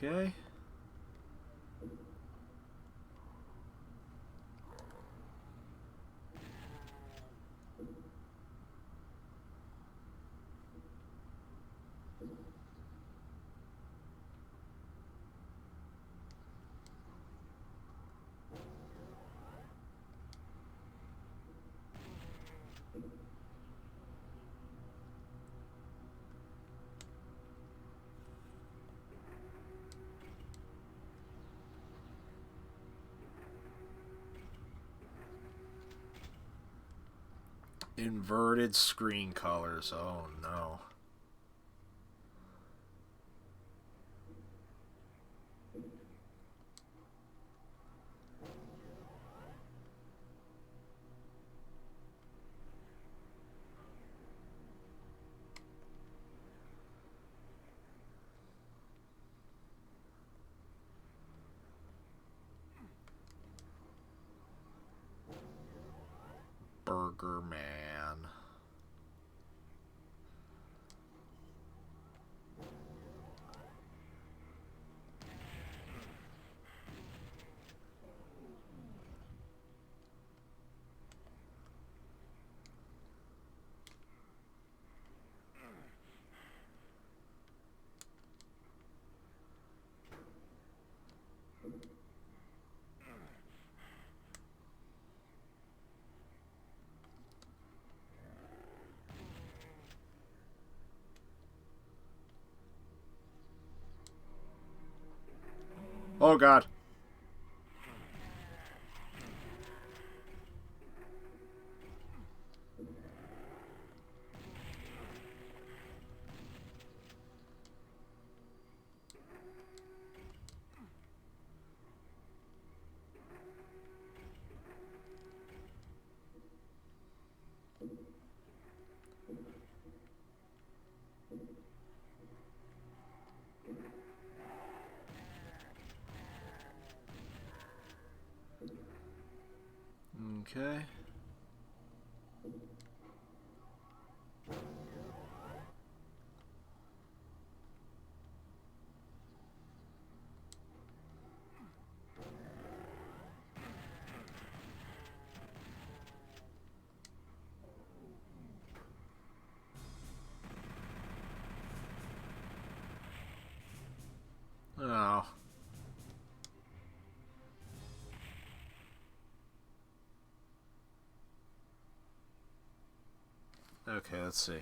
Okay. Inverted screen colors. Oh no. Burger Man. Oh god. Okay. Oh. Okay, let's see.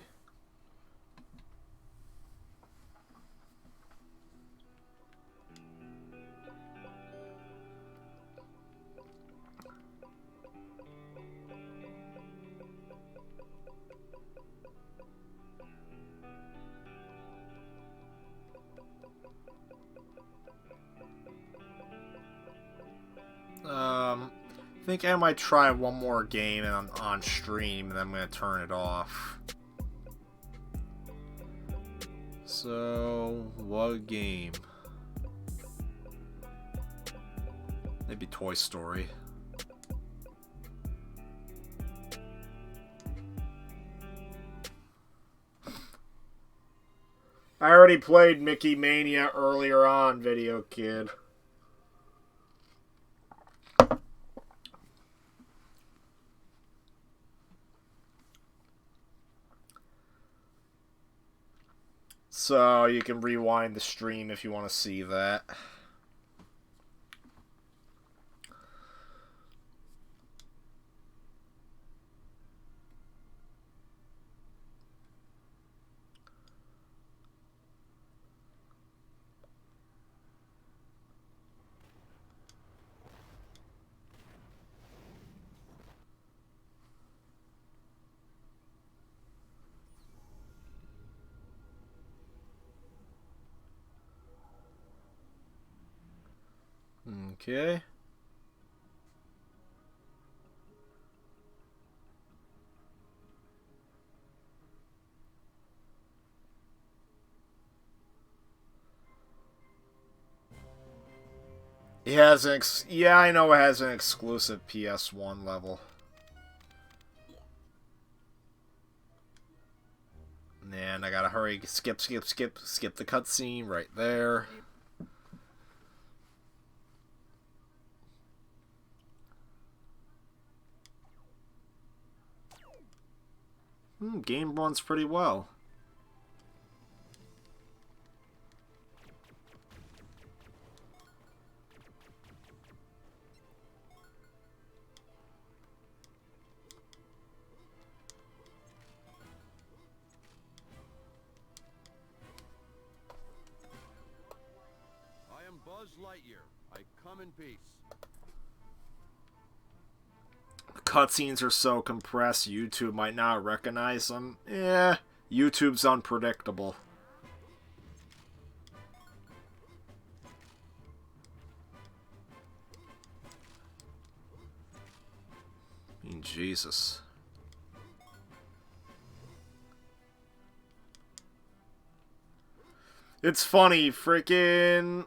I think I might try one more game on stream, and then I'm going to turn it off. So, what game? Maybe Toy Story. I already played Mickey Mania earlier on, Video Kid. So you can rewind the stream if you want to see that. Okay. It has an yeah, I know it has an exclusive PS1 level. And I gotta hurry, skip the cutscene right there. Game runs pretty well. I am Buzz Lightyear. I come in peace. cutscenes are so compressed YouTube might not recognize them. Yeah, YouTube's unpredictable. I mean, Jesus. It's funny, freaking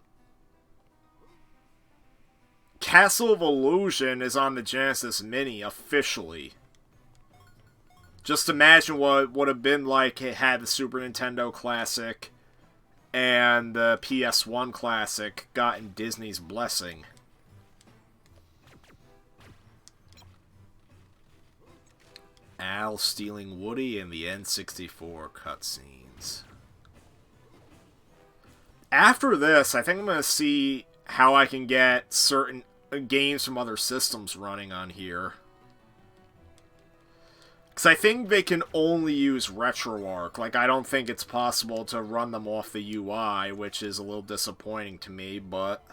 Castle of Illusion is on the Genesis Mini officially. Just imagine what it would have been like it had the Super Nintendo Classic and the PS1 Classic gotten Disney's blessing. Al stealing Woody in the N64 cutscenes. After this, I think I'm going to see how I can get certain games from other systems running on here. Because I think they can only use RetroArch. Like, I don't think it's possible to run them off the UI, which is a little disappointing to me, but...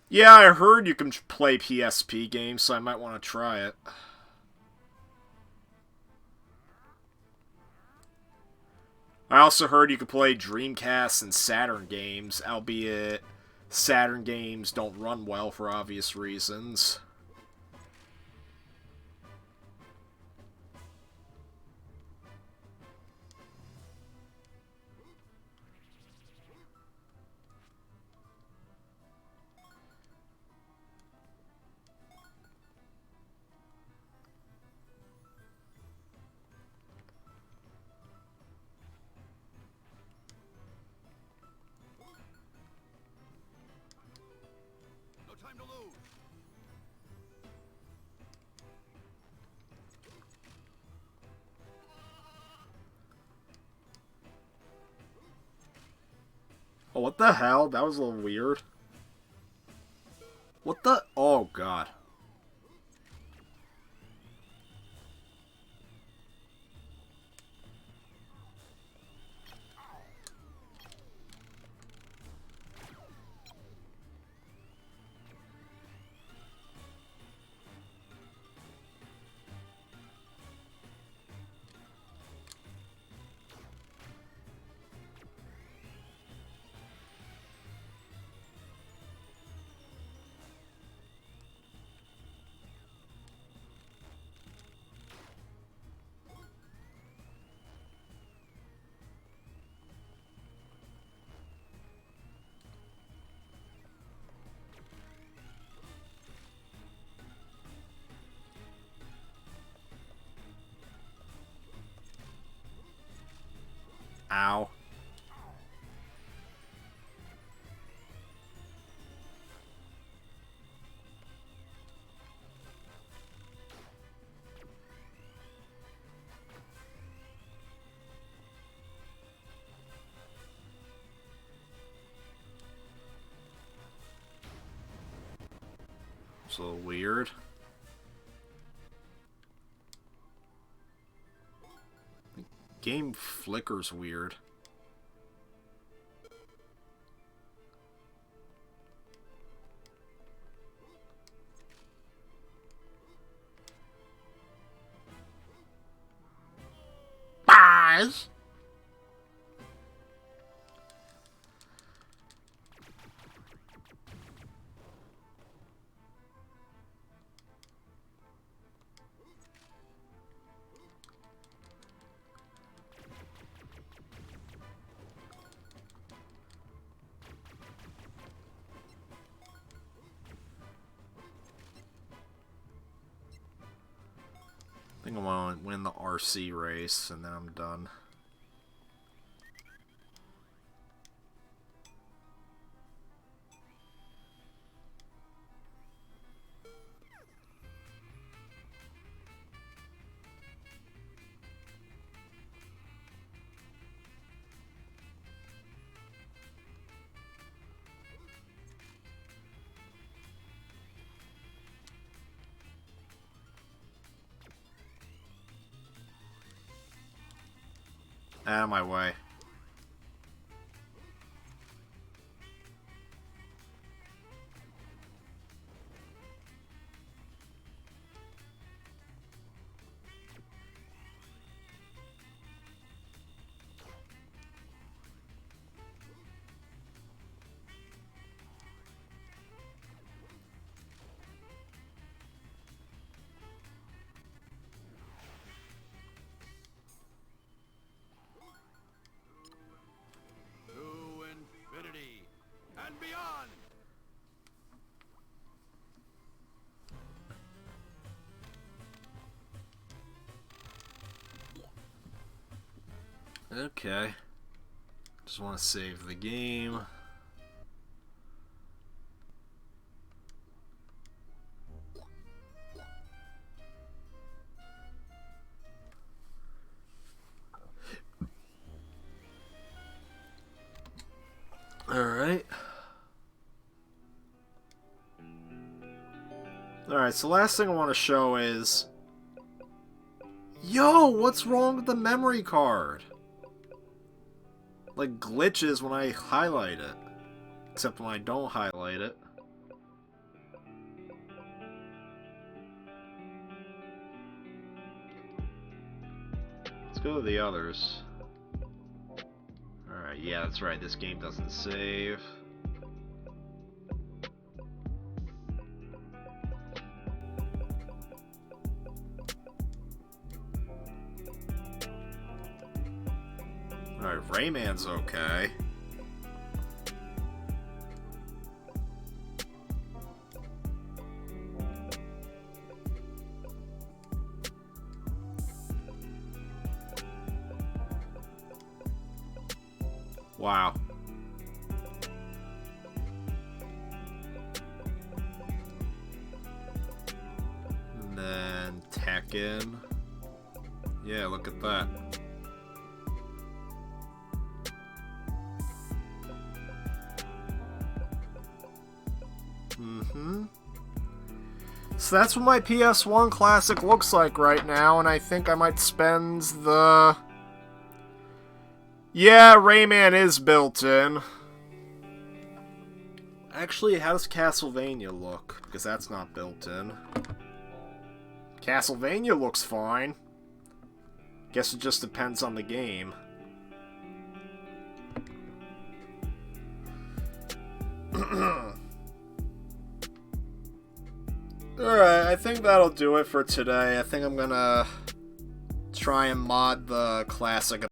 yeah, I heard you can play PSP games, so I might want to try it. I also heard you could play Dreamcast and Saturn games, albeit Saturn games don't run well for obvious reasons. No time to lose. Oh, what the hell? That was a little weird. What the? Oh, God. Ow. It's a little weird. The game flickers weird. Bye! I think I'm gonna win the RC race, and then I'm done. Out of my way. To infinity and beyond. Okay. Just want to save the game. Alright. Alright, so last thing I want to show is... Yo, what's wrong with the memory card? Like, glitches when I highlight it. Except when I don't highlight it. Let's go to the others. Alright, yeah, that's right, this game doesn't save. Alright, Rayman's okay. Wow. And then Tekken. Yeah, look at that. So that's what my PS1 Classic looks like right now, and I think I might spend the... Yeah, Rayman is built in. Actually, how does Castlevania look? Because that's not built in. Castlevania looks fine. Guess it just depends on the game. Alright, I think that'll do it for today. I think I'm gonna try and mod the classic